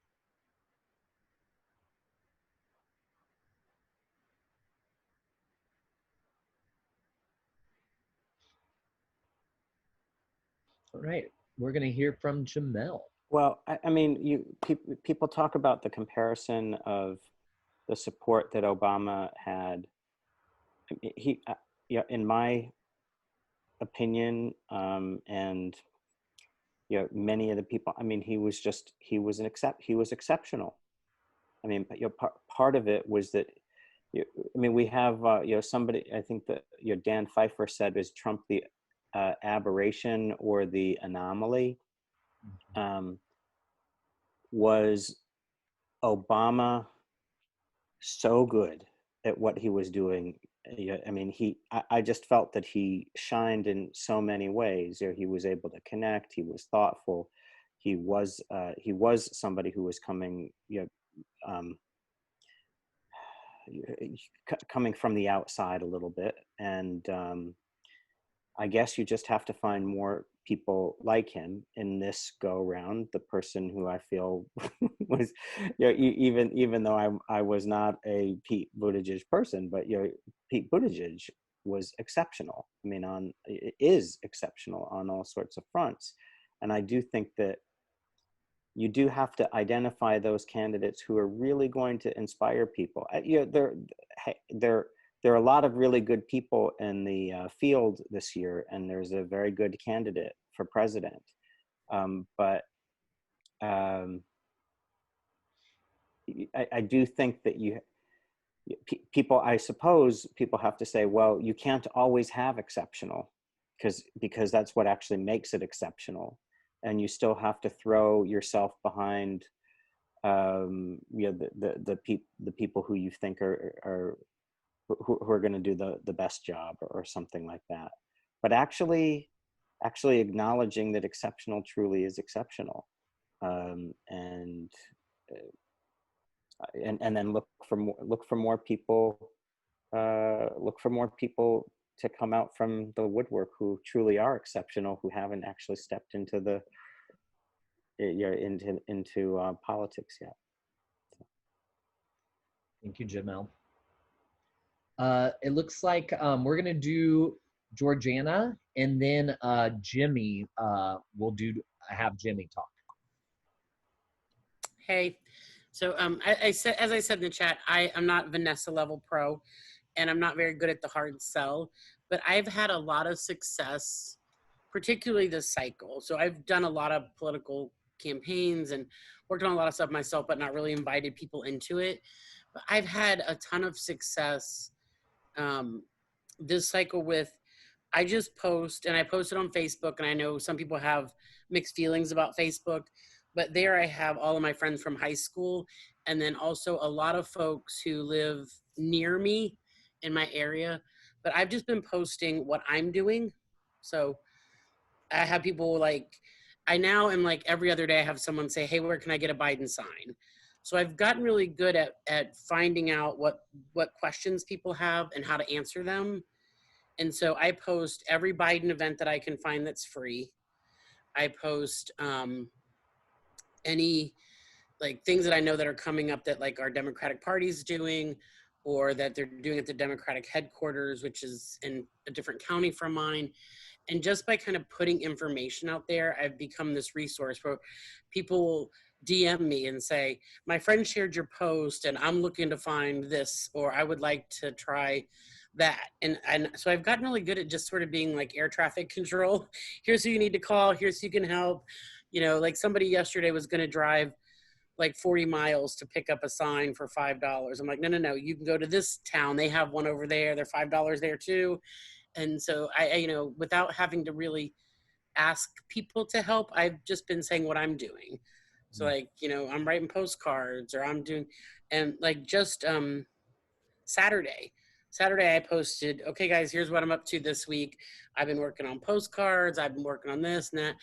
All right, we're going to hear from Jamel. Well, I mean, people talk about the comparison of the support that Obama had. Yeah, in my opinion, and you know, many of the people. I mean, he was exceptional. I mean, but you know, part of it was that. I mean, we have you know, somebody. I think that, you know, Dan Pfeiffer said, "Is Trump the aberration or the anomaly?" Was Obama so good at what he was doing? I mean, I just felt that he shined in so many ways. You know, he was able to connect. He was thoughtful. He was somebody who was coming, you know, coming from the outside a little bit. And I guess you just have to find more people like him in this go round. The person who I feel was, you know, even though I was not a Pete Buttigieg person, but you know, Pete Buttigieg was exceptional. I mean, is exceptional on all sorts of fronts. And I do think that you do have to identify those candidates who are really going to inspire people. You know, there are a lot of really good people in the field this year, and there's a very good candidate for president. But I do think that I suppose people have to say, well, you can't always have exceptional, because that's what actually makes it exceptional. And you still have to throw yourself behind, you know, the people who you think are who are going to do the best job, or something like that. But actually acknowledging that exceptional truly is exceptional, and then look for more people to come out from the woodwork who truly are exceptional, who haven't actually stepped into into politics yet. Thank you, Jamel. It looks like we're gonna do Georgiana, and then Jimmy. We'll have Jimmy talk. Hey, so I said, as I said in the chat, I'm not Vanessa level pro, and I'm not very good at the hard sell, but I've had a lot of success, particularly this cycle. So I've done a lot of political campaigns and worked on a lot of stuff myself, but not really invited people into it. But I've had a ton of success this cycle with I just post, and I post it on Facebook, and I know some people have mixed feelings about Facebook, but there I have all of my friends from high school, and then also a lot of folks who live near me in my area. But I've just been posting what I'm doing. So I have people like, I now am like every other day I have someone say, hey, where can I get a Biden sign? So I've gotten really good at finding out what questions people have and how to answer them. And so I post every Biden event that I can find that's free. I post any like things that I know that are coming up that like our Democratic Party's doing, or that they're doing at the Democratic headquarters, which is in a different county from mine. And just by kind of putting information out there, I've become this resource where people will DM me and say, my friend shared your post and I'm looking to find this, or I would like to try that. And so I've gotten really good at just sort of being like air traffic control. Here's who you need to call. Here's who you can help. You know, like somebody yesterday was going to drive like 40 miles to pick up a sign for $5. I'm like, no, you can go to this town. They have one over there. They're $5 there too. And so I, you know, without having to really ask people to help, I've just been saying what I'm doing. So like, you know, I'm writing postcards, or I'm doing, and like just Saturday I posted, okay guys, here's what I'm up to this week. I've been working on postcards, I've been working on this and that.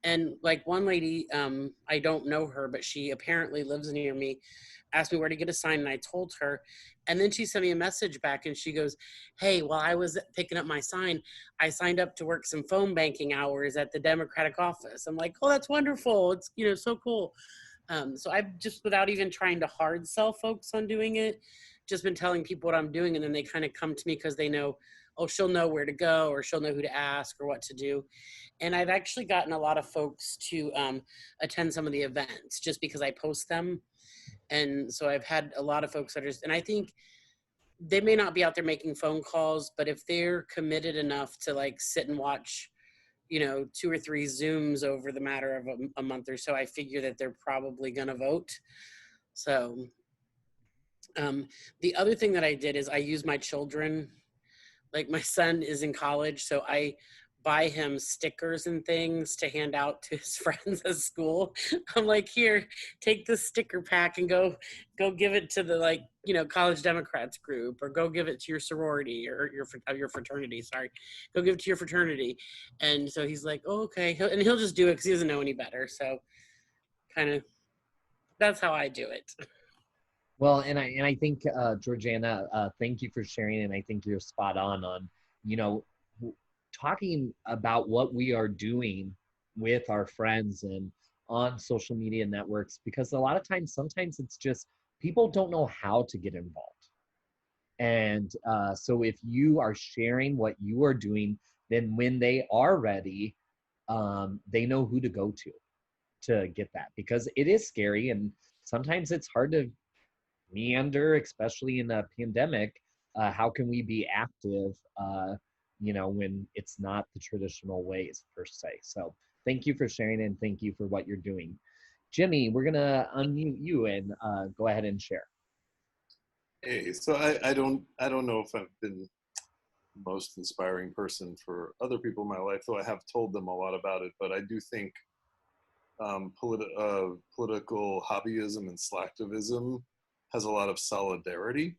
And like one lady, I don't know her, but she apparently lives near me, asked me where to get a sign, and I told her. And then she sent me a message back and she goes, hey, while I was picking up my sign, I signed up to work some phone banking hours at the Democratic office. I'm like, oh, that's wonderful. It's, you know, so cool. So I've just, without even trying to hard sell folks on doing it, just been telling people what I'm doing, and then they kind of come to me because they know, oh, she'll know where to go, or she'll know who to ask, or what to do. And I've actually gotten a lot of folks to attend some of the events just because I post them. And so I've had a lot of folks that are, and I think they may not be out there making phone calls, but if they're committed enough to like sit and watch, you know, 2 or 3 Zooms over the matter of a month or so, I figure that they're probably going to vote. So the other thing that I did is I use my children. Like my son is in college, so I buy him stickers and things to hand out to his friends at school. I'm like, here, take this sticker pack and go give it to the, like, you know, college Democrats group, or go give it to your sorority or your fraternity. Sorry, go give it to your fraternity. And so he's like, oh, okay, he'll just do it because he doesn't know any better. So kind of that's how I do it. Well, and I think Georgiana, thank you for sharing, and I think you're spot on, you know, talking about what we are doing with our friends and on social media networks, because a lot of times, sometimes it's just people don't know how to get involved. And so if you are sharing what you are doing, then when they are ready, they know who to go to get that, because it is scary and sometimes it's hard to meander, especially in a pandemic. How can we be active, you know, when it's not the traditional ways per se? So thank you for sharing, and thank you for what you're doing. Jimmy, we're gonna unmute you and go ahead and share. Hey, so I don't know if I've been the most inspiring person for other people in my life, though I have told them a lot about it. But I do think political hobbyism and slacktivism has a lot of solidarity.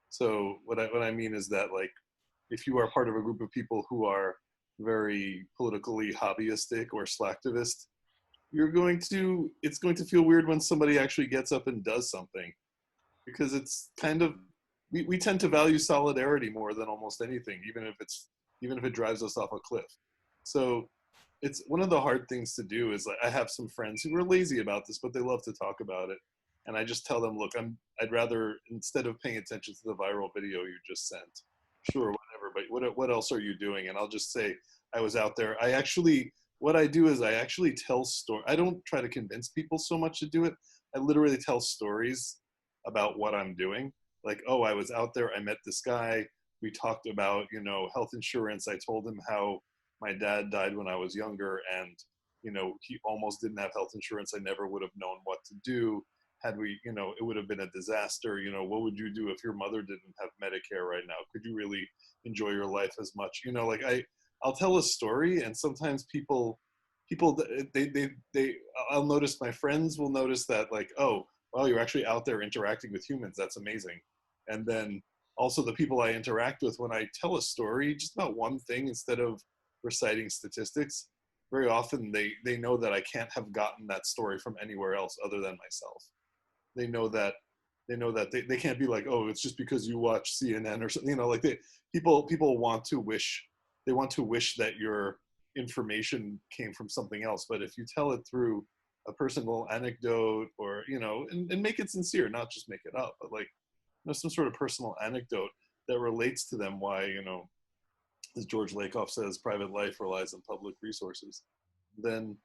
So what I mean is that, like, if you are part of a group of people who are very politically hobbyistic or slacktivist, it's going to feel weird when somebody actually gets up and does something, because it's kind of, we tend to value solidarity more than almost anything, even if it drives us off a cliff. So it's one of the hard things to do. Is, like, I have some friends who are lazy about this, but they love to talk about it. And I just tell them, look, I'd rather, instead of paying attention to the viral video you just sent, sure, whatever, but what else are you doing? And I'll just say, I was out there. What I do is I actually tell stories. I don't try to convince people so much to do it. I literally tell stories about what I'm doing. Like, oh, I was out there, I met this guy, we talked about, you know, health insurance. I told him how my dad died when I was younger, and, you know, he almost didn't have health insurance. I never would have known what to do. Had we, you know, it would have been a disaster. You know, what would you do if your mother didn't have Medicare right now? Could you really enjoy your life as much? You know, like I'll tell a story, and sometimes people I'll notice, my friends will notice that, like, oh, well, you're actually out there interacting with humans. That's amazing. And then also the people I interact with, when I tell a story, just about one thing, instead of reciting statistics, very often they know that I can't have gotten that story from anywhere else other than myself. They know that they can't be like, oh, it's just because you watch CNN or something, you know, like people want to wish that your information came from something else. But if you tell it through a personal anecdote, or, you know, and make it sincere, not just make it up, but like, you know, some sort of personal anecdote that relates to them, why, you know, as George Lakoff says, private life relies on public resources, then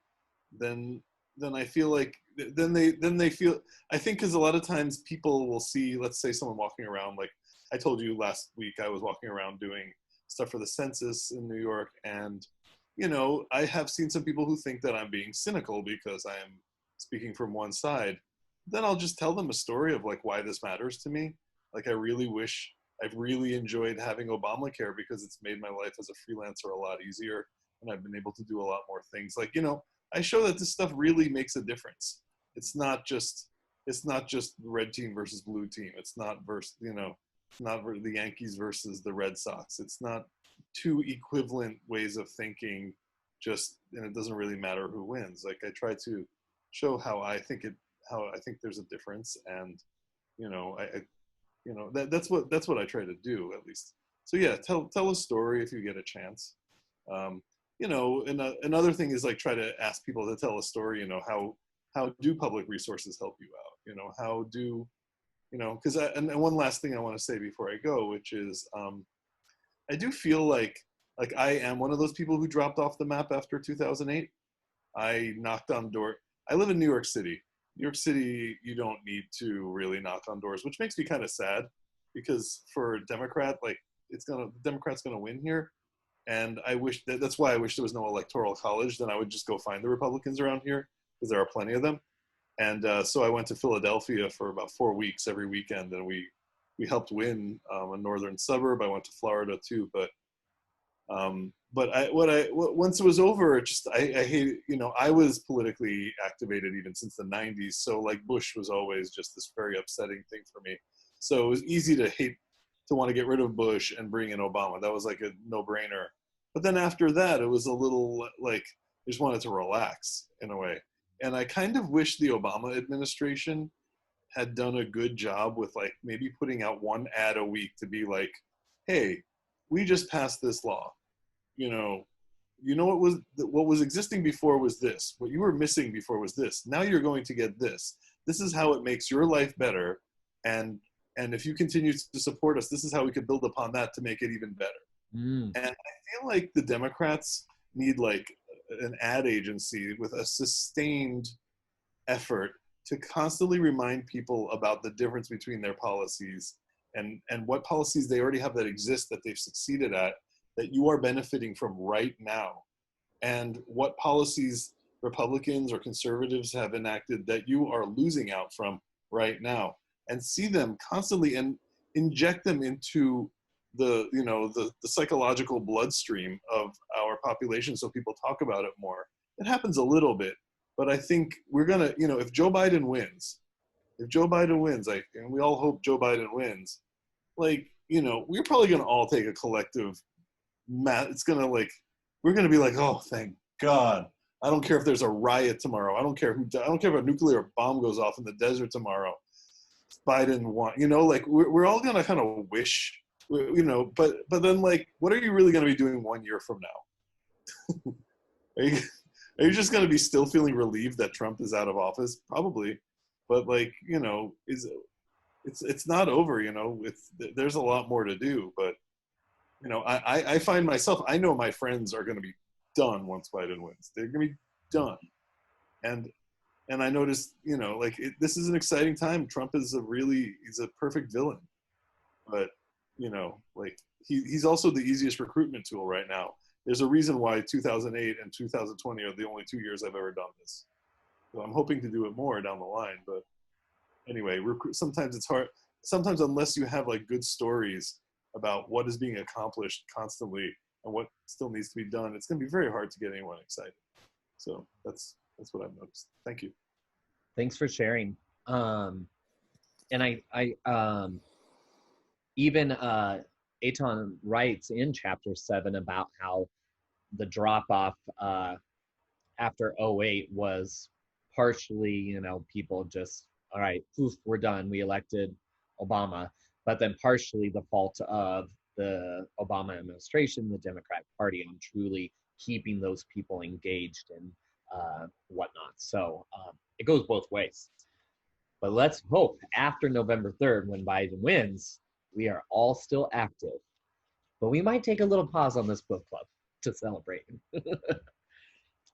I feel like then they feel, I think, because a lot of times people will see, let's say someone walking around, like I told you last week, I was walking around doing stuff for the census in New York, and, you know, I have seen some people who think that I'm being cynical because I am speaking from one side. Then I'll just tell them a story of like why this matters to me. Like, I've really enjoyed having Obamacare because it's made my life as a freelancer a lot easier, and I've been able to do a lot more things. Like, you know, I show that this stuff really makes a difference. It's not just red team versus blue team. It's not not the Yankees versus the Red Sox. It's not two equivalent ways of thinking, and it doesn't really matter who wins. Like, I try to show how I think there's a difference, and, you know, that's what I try to do, at least. So yeah, tell a story if you get a chance. You know, and another thing is, like, try to ask people to tell a story. You know, how do public resources help you out? You know, how do, you know, because and one last thing I want to say before I go, which is, I do feel like I am one of those people who dropped off the map after 2008. I knocked on door. I live in New York City. New York City, you don't need to really knock on doors, which makes me kind of sad, because for a Democrat, like, the Democrat's gonna win here. And that's why I wish there was no electoral college. Then I would just go find the Republicans around here, because there are plenty of them. And so I went to Philadelphia for about 4 weeks every weekend, and we helped win a northern suburb. I went to Florida too, but once it was over, I hate, you know, I was politically activated even since the 90s. So, like, Bush was always just this very upsetting thing for me. So it was easy to want to get rid of Bush and bring in Obama. That was like a no-brainer. But then after that, it was a little like, I just wanted to relax in a way. And I kind of wish the Obama administration had done a good job with, like, maybe putting out one ad a week to be like, hey, we just passed this law. You know what was existing before was this. What you were missing before was this. Now you're going to get this. This is how it makes your life better. And if you continue to support us, this is how we could build upon that to make it even better. And I feel like the Democrats need, like, an ad agency with a sustained effort to constantly remind people about the difference between their policies and what policies they already have that exist, that they've succeeded at, that you are benefiting from right now, and what policies Republicans or conservatives have enacted that you are losing out from right now, and see them constantly and inject them into the psychological bloodstream of our population, so people talk about it more. It happens a little bit, but I think we're gonna, you know, if Joe Biden wins, like, and we all hope Joe Biden wins, like, you know, we're probably gonna all take a collective it's gonna, like, we're gonna be like, oh, thank God. I don't care if there's a riot tomorrow. I don't care if a nuclear bomb goes off in the desert tomorrow. Biden won. You know, like, we're all gonna kind of wish, you know, but then, like, what are you really gonna be doing 1 year from now? Are you just gonna be still feeling relieved that Trump is out of office? Probably, but, like, you know, it's not over. You know, there's a lot more to do, but, you know, I find myself, I know my friends are going to be done once Biden wins. They're going to be done. And I noticed, you know, like, this is an exciting time. Trump is he's a perfect villain. But, you know, like, he's also the easiest recruitment tool right now. There's a reason why 2008 and 2020 are the only 2 years I've ever done this. So I'm hoping to do it more down the line. But anyway, sometimes it's hard. Sometimes, unless you have, like, good stories about what is being accomplished constantly, and what still needs to be done, it's going to be very hard to get anyone excited. So that's what I've noticed. Thank you. Thanks for sharing. And even Eitan writes in chapter 7 about how the drop off after 08 was partially, people just, all right, poof, we're done. We elected Obama, but then partially the fault of the Obama administration, the Democratic Party, on truly keeping those people engaged and whatnot. So it goes both ways. But let's hope after November 3rd, when Biden wins, we are all still active. But we might take a little pause on this book club to celebrate.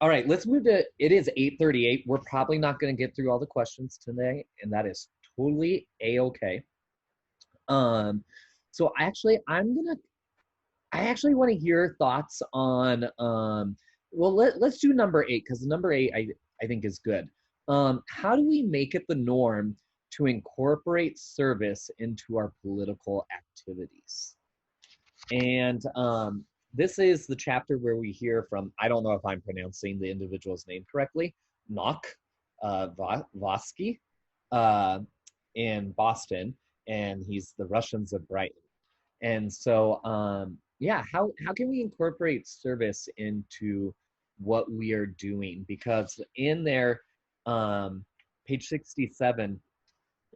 All right, let's move to, it is 8:38. We're probably not going to get through all the questions today, and that is totally A-okay. So I actually want to hear thoughts on, well, let's do number 8, because number 8 I think is good. How do we make it the norm to incorporate service into our political activities? And this is the chapter where we hear from, I don't know if I'm pronouncing the individual's name correctly, Nock Vosky in Boston, and he's the Russians of Brighton. And so, yeah, how can we incorporate service into what we are doing? Because in there, page 67,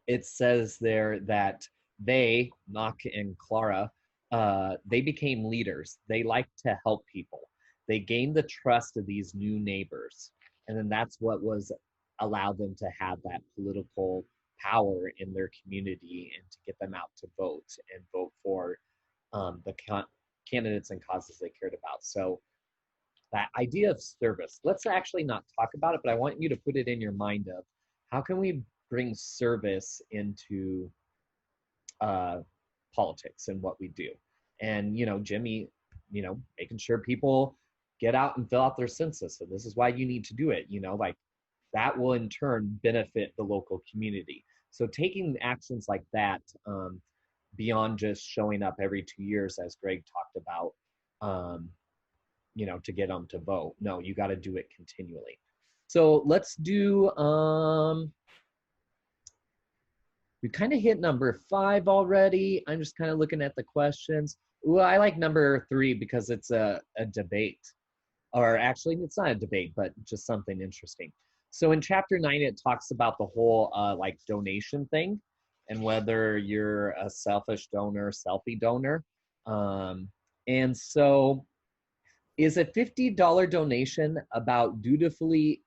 it says there that they, Nock and Clara, they became leaders. They like to help people. They gained the trust of these new neighbors. And then that's what was allowed them to have that political power in their community and to get them out to vote and vote for the candidates and causes they cared about. So that idea of service, let's actually not talk about it, but I want you to put it in your mind of how can we bring service into politics and what we do. And, Jimmy, making sure people get out and fill out their census. So this is why you need to do it, like that will in turn benefit the local community. So taking actions like that, beyond just showing up every 2 years, as Greg talked about, to get them to vote. No, you got to do it continually. So let's do, we kind of hit number 5 already. I'm just kind of looking at the questions. Ooh, I like number 3 because it's a debate. Or actually, it's not a debate, but just something interesting. So in chapter 9, it talks about the whole like donation thing and whether you're a selfish donor, selfie donor. And so is a $50 donation about dutifully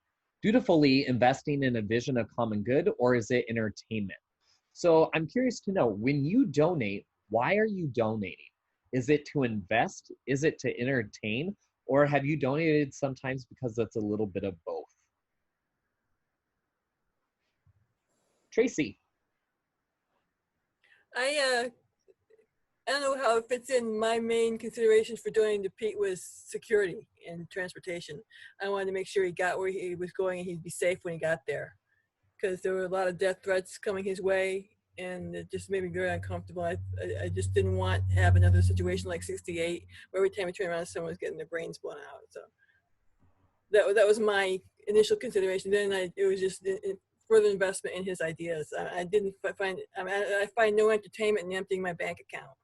investing in a vision of common good, or is it entertainment? So I'm curious to know, when you donate, why are you donating? Is it to invest? Is it to entertain? Or have you donated sometimes because it's a little bit of both? Tracy. I don't know how it fits in. My main considerations for donating to Pete was security and transportation. I wanted to make sure he got where he was going and he'd be safe when he got there, because there were a lot of death threats coming his way, and it just made me very uncomfortable. I just didn't want to have another situation like 68, where every time I turned around, someone was getting their brains blown out. So that was my initial consideration. Then it was just further investment in his ideas. I find no entertainment in emptying my bank account.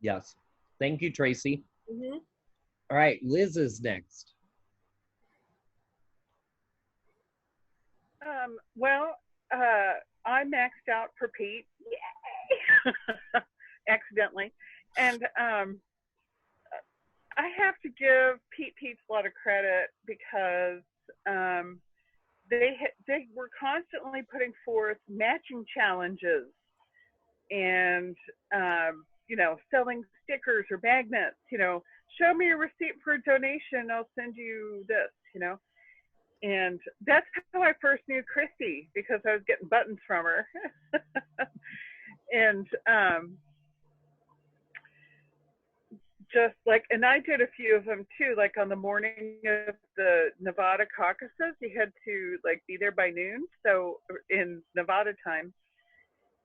Yes. Thank you, Tracy. Mm-hmm. All right, Liz is next. Well, I maxed out for Pete. Yay! Accidentally. And I have to give Pete's a lot of credit, because they were constantly putting forth matching challenges and selling stickers or magnets. Show me a receipt for a donation, I'll send you this. And that's how I first knew Christy, because I was getting buttons from her. And and I did a few of them too, like on the morning of the Nevada caucuses, you had to be there by noon, so in Nevada time.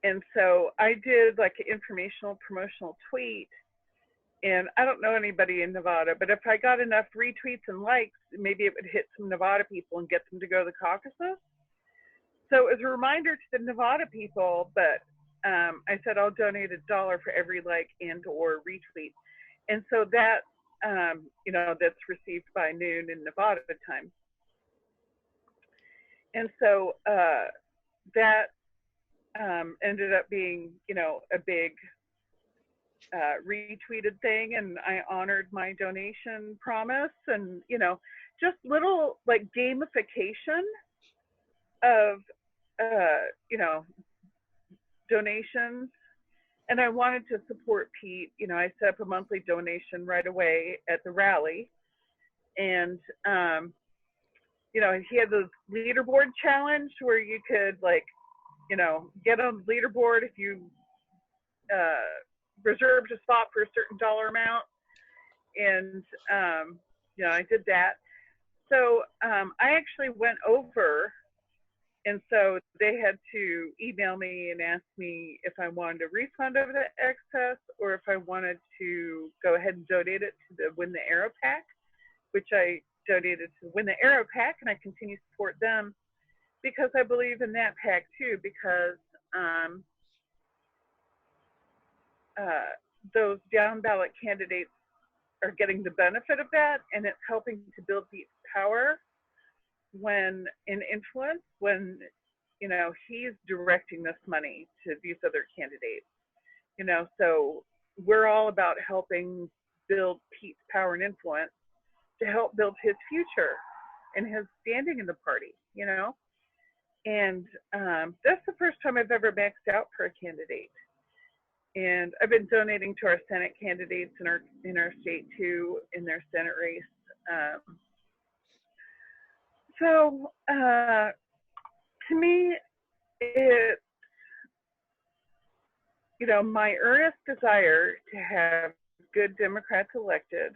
And so I did an informational promotional tweet And I don't know anybody in Nevada, but if I got enough retweets and likes, maybe it would hit some Nevada people and get them to go to the caucuses. So as a reminder to the Nevada people, but I said I'll donate $1 for every like and or retweet. And so that, you know, that's received by noon in Nevada time. And so that ended up being, you know, a big retweeted thing, and I honored my donation promise, and, you know, just little like gamification of, you know, donations. And I wanted to support Pete. You know, I set up a monthly donation right away at the rally. And, you know, he had this leaderboard challenge where you could, like, you know, get on the leaderboard if you reserved a spot for a certain dollar amount. And, you know, I did that. So I actually went over. And so they had to email me and ask me if I wanted a refund of the excess or if I wanted to go ahead and donate it to the Win the Arrow Pack, which I donated to Win the Arrow Pack, and I continue to support them because I believe in that pack too, because those down ballot candidates are getting the benefit of that, and it's helping to build the power when in influence, when, you know, he's directing this money to these other candidates, you know. So we're all about helping build Pete's power and influence to help build his future and his standing in the party, you know. And that's the first time I've ever maxed out for a candidate. And I've been donating to our Senate candidates in our state too, in their Senate race. So to me, it's, you know, my earnest desire to have good Democrats elected,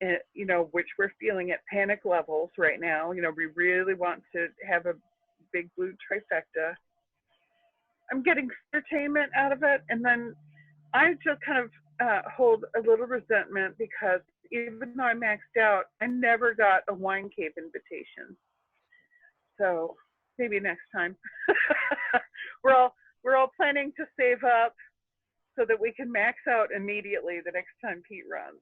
and, you know, which we're feeling at panic levels right now. You know, we really want to have a big blue trifecta. I'm getting entertainment out of it, and then I just kind of hold a little resentment because even though I maxed out, I never got a wine cave invitation. So maybe next time. we're all planning to save up so that we can max out immediately the next time Pete runs.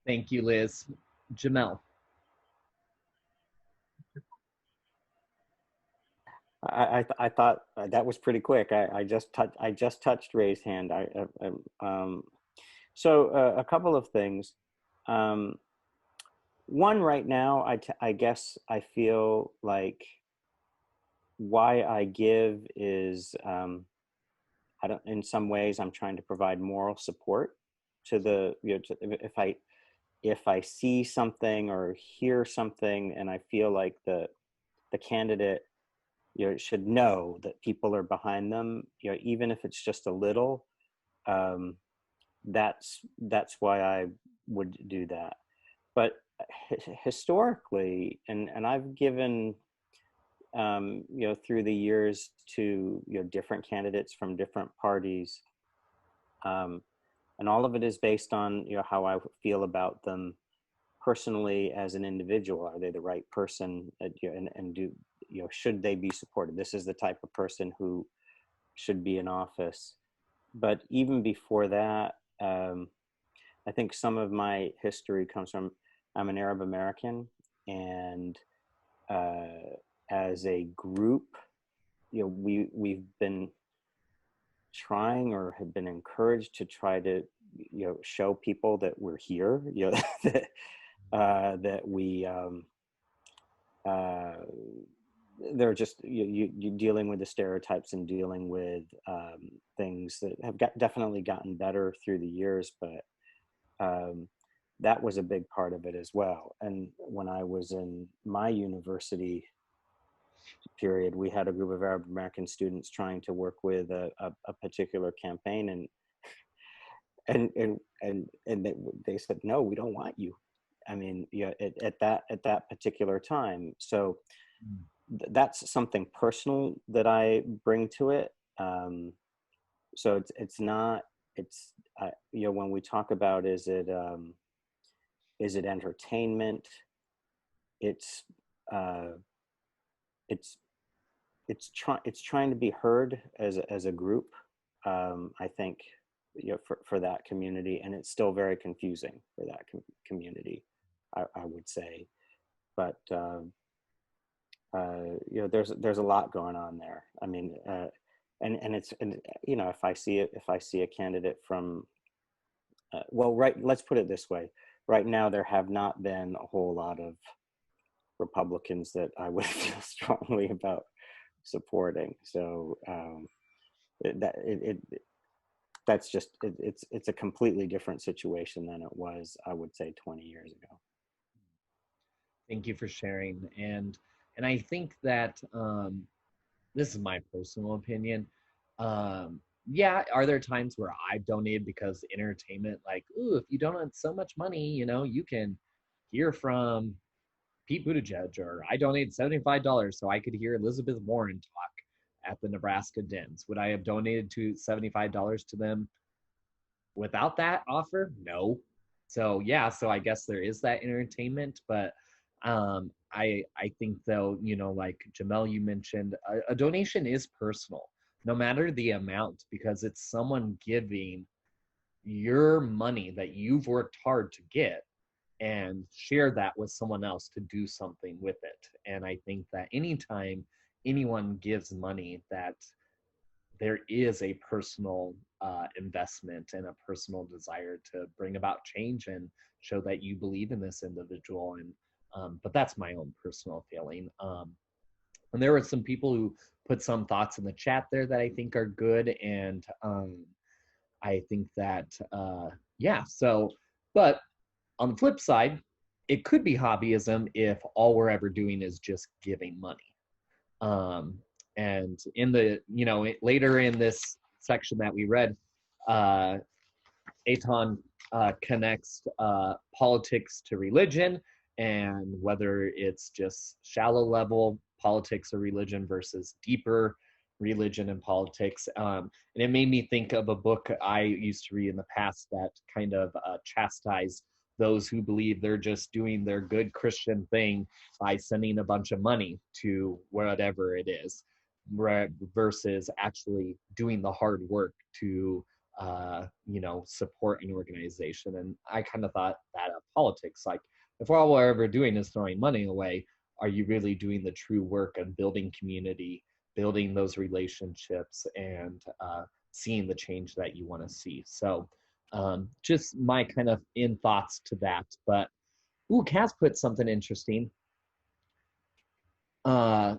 Thank you, Liz. Jamel. I thought that was pretty quick. I just touched raised hand. So a couple of things. One, right now, I guess I feel like why I give is in some ways I'm trying to provide moral support to the, you know, if I see something or hear something and I feel like the candidate, you know, should know that people are behind them, you know, even if it's just a little, that's why I would do that. But historically, and I've given, you know, through the years to, you know, different candidates from different parties, and all of it is based on, you know, how I feel about them personally as an individual. Are they the right person? You know, and do, you know, should they be supported? This is the type of person who should be in office. But even before that, I think some of my history comes from, I'm an Arab American, and as a group, you know, we've been trying or have been encouraged to try to, you know, show people that we're here, you know, that we they're just you dealing with the stereotypes and dealing with things that have definitely gotten better through the years, but that was a big part of it as well. And when I was in my university period, we had a group of Arab American students trying to work with a particular campaign, and they said, no, we don't want you. I mean, yeah, at that particular time. So that's something personal that I bring to it. so it's not, it's you know, when we talk about is it entertainment, it's trying to be heard as a group, I think, you know, for that community, and it's still very confusing for that community, I would say. But you know, there's a lot going on there. I mean, and you know, if I see a candidate from well, right, let's put it this way. Right now, there have not been a whole lot of Republicans that I would feel strongly about supporting. So that's just it's a completely different situation than it was, I would say, 20 years ago. Thank you for sharing. And I think that this is my personal opinion. Yeah, are there times where I've donated because entertainment, like, ooh, if you donate so much money, you know, you can hear from Pete Buttigieg, or I donated $75 so I could hear Elizabeth Warren talk at the Nebraska Dens. Would I have donated to $75 to them without that offer? No. So yeah, so I guess there is that entertainment, but I think though, you know, like Jamel, you mentioned, a donation is personal, no matter the amount, because it's someone giving your money that you've worked hard to get and share that with someone else to do something with it. And I think that anytime anyone gives money, that there is a personal investment and a personal desire to bring about change and show that you believe in this individual. And but that's my own personal feeling. And there were some people who put some thoughts in the chat there that I think are good. And I think that, yeah, so, but on the flip side, it could be hobbyism if all we're ever doing is just giving money. And in the, you know, later in this section that we read, Eitan connects politics to religion, and whether it's just shallow level politics or religion versus deeper religion and politics. And it made me think of a book I used to read in the past that kind of chastised those who believe they're just doing their good Christian thing by sending a bunch of money to whatever it is, versus actually doing the hard work to you know, support an organization. And I kind of thought that of politics, like, if all we're ever doing is throwing money away, are you really doing the true work of building community, building those relationships, and seeing the change that you want to see? So just my kind of in thoughts to that. But ooh, Cass put something interesting. 10%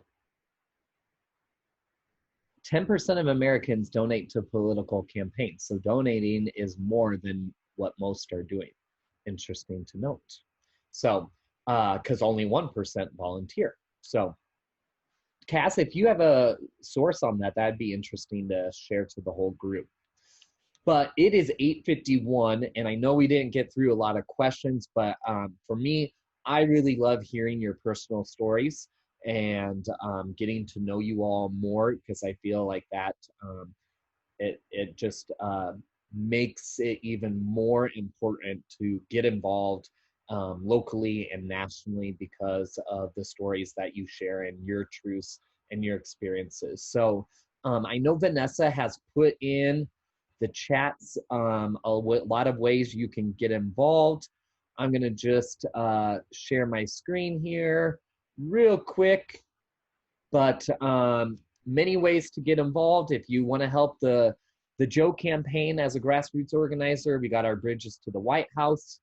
of Americans donate to political campaigns. So donating is more than what most are doing. Interesting to note. So, because only 1% volunteer. So, Cass, if you have a source on that, that'd be interesting to share to the whole group. But it is 8:51, and I know we didn't get through a lot of questions, but for me, I really love hearing your personal stories and getting to know you all more, because I feel like that it just makes it even more important to get involved locally and nationally because of the stories that you share and your truths and your experiences. So I know Vanessa has put in the chats a lot of ways you can get involved. I'm gonna just share my screen here real quick, but many ways to get involved. If you want to help the Joe campaign as a grassroots organizer, we got our Bridges to the White House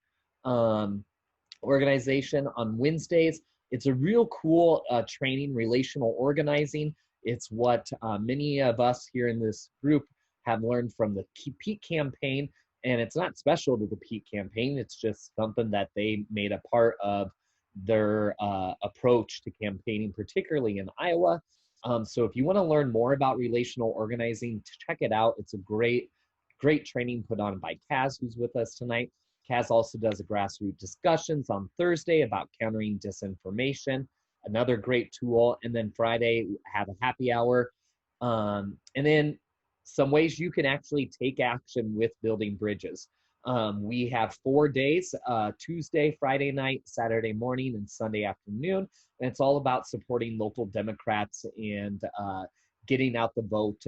organization on Wednesdays. It's a real cool training, relational organizing. It's what many of us here in this group have learned from the Pete campaign, and it's not special to the Pete campaign. It's just something that they made a part of their approach to campaigning, particularly in Iowa. So if you want to learn more about relational organizing, check it out. It's a great training put on by Kaz, who's with us tonight. Kaz also does a grassroots discussions on Thursday about countering disinformation, another great tool. And then Friday, have a happy hour. And then some ways you can actually take action with building bridges. We have 4 days, Tuesday, Friday night, Saturday morning, and Sunday afternoon. And it's all about supporting local Democrats and getting out the vote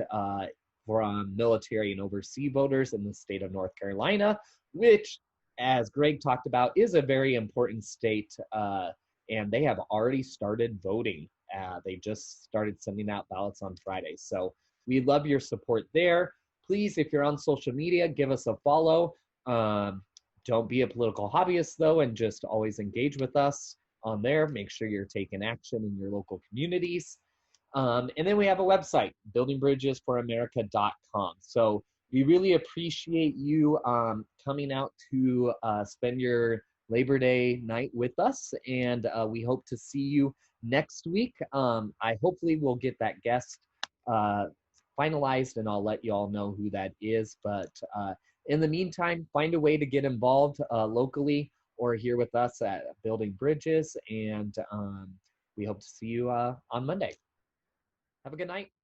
from military and overseas voters in the state of North Carolina, which, as Greg talked about, is a very important state. And they have already started voting. They just started sending out ballots on Friday. So we love your support there. Please, if you're on social media, give us a follow. Don't be a political hobbyist, though, and just always engage with us on there. Make sure you're taking action in your local communities. And then we have a website, buildingbridgesforamerica.com. So we really appreciate you coming out to spend your Labor Day night with us. And we hope to see you next week. I hopefully will get that guest finalized, and I'll let you all know who that is. But in the meantime, find a way to get involved locally or here with us at Building Bridges. And we hope to see you on Monday. Have a good night.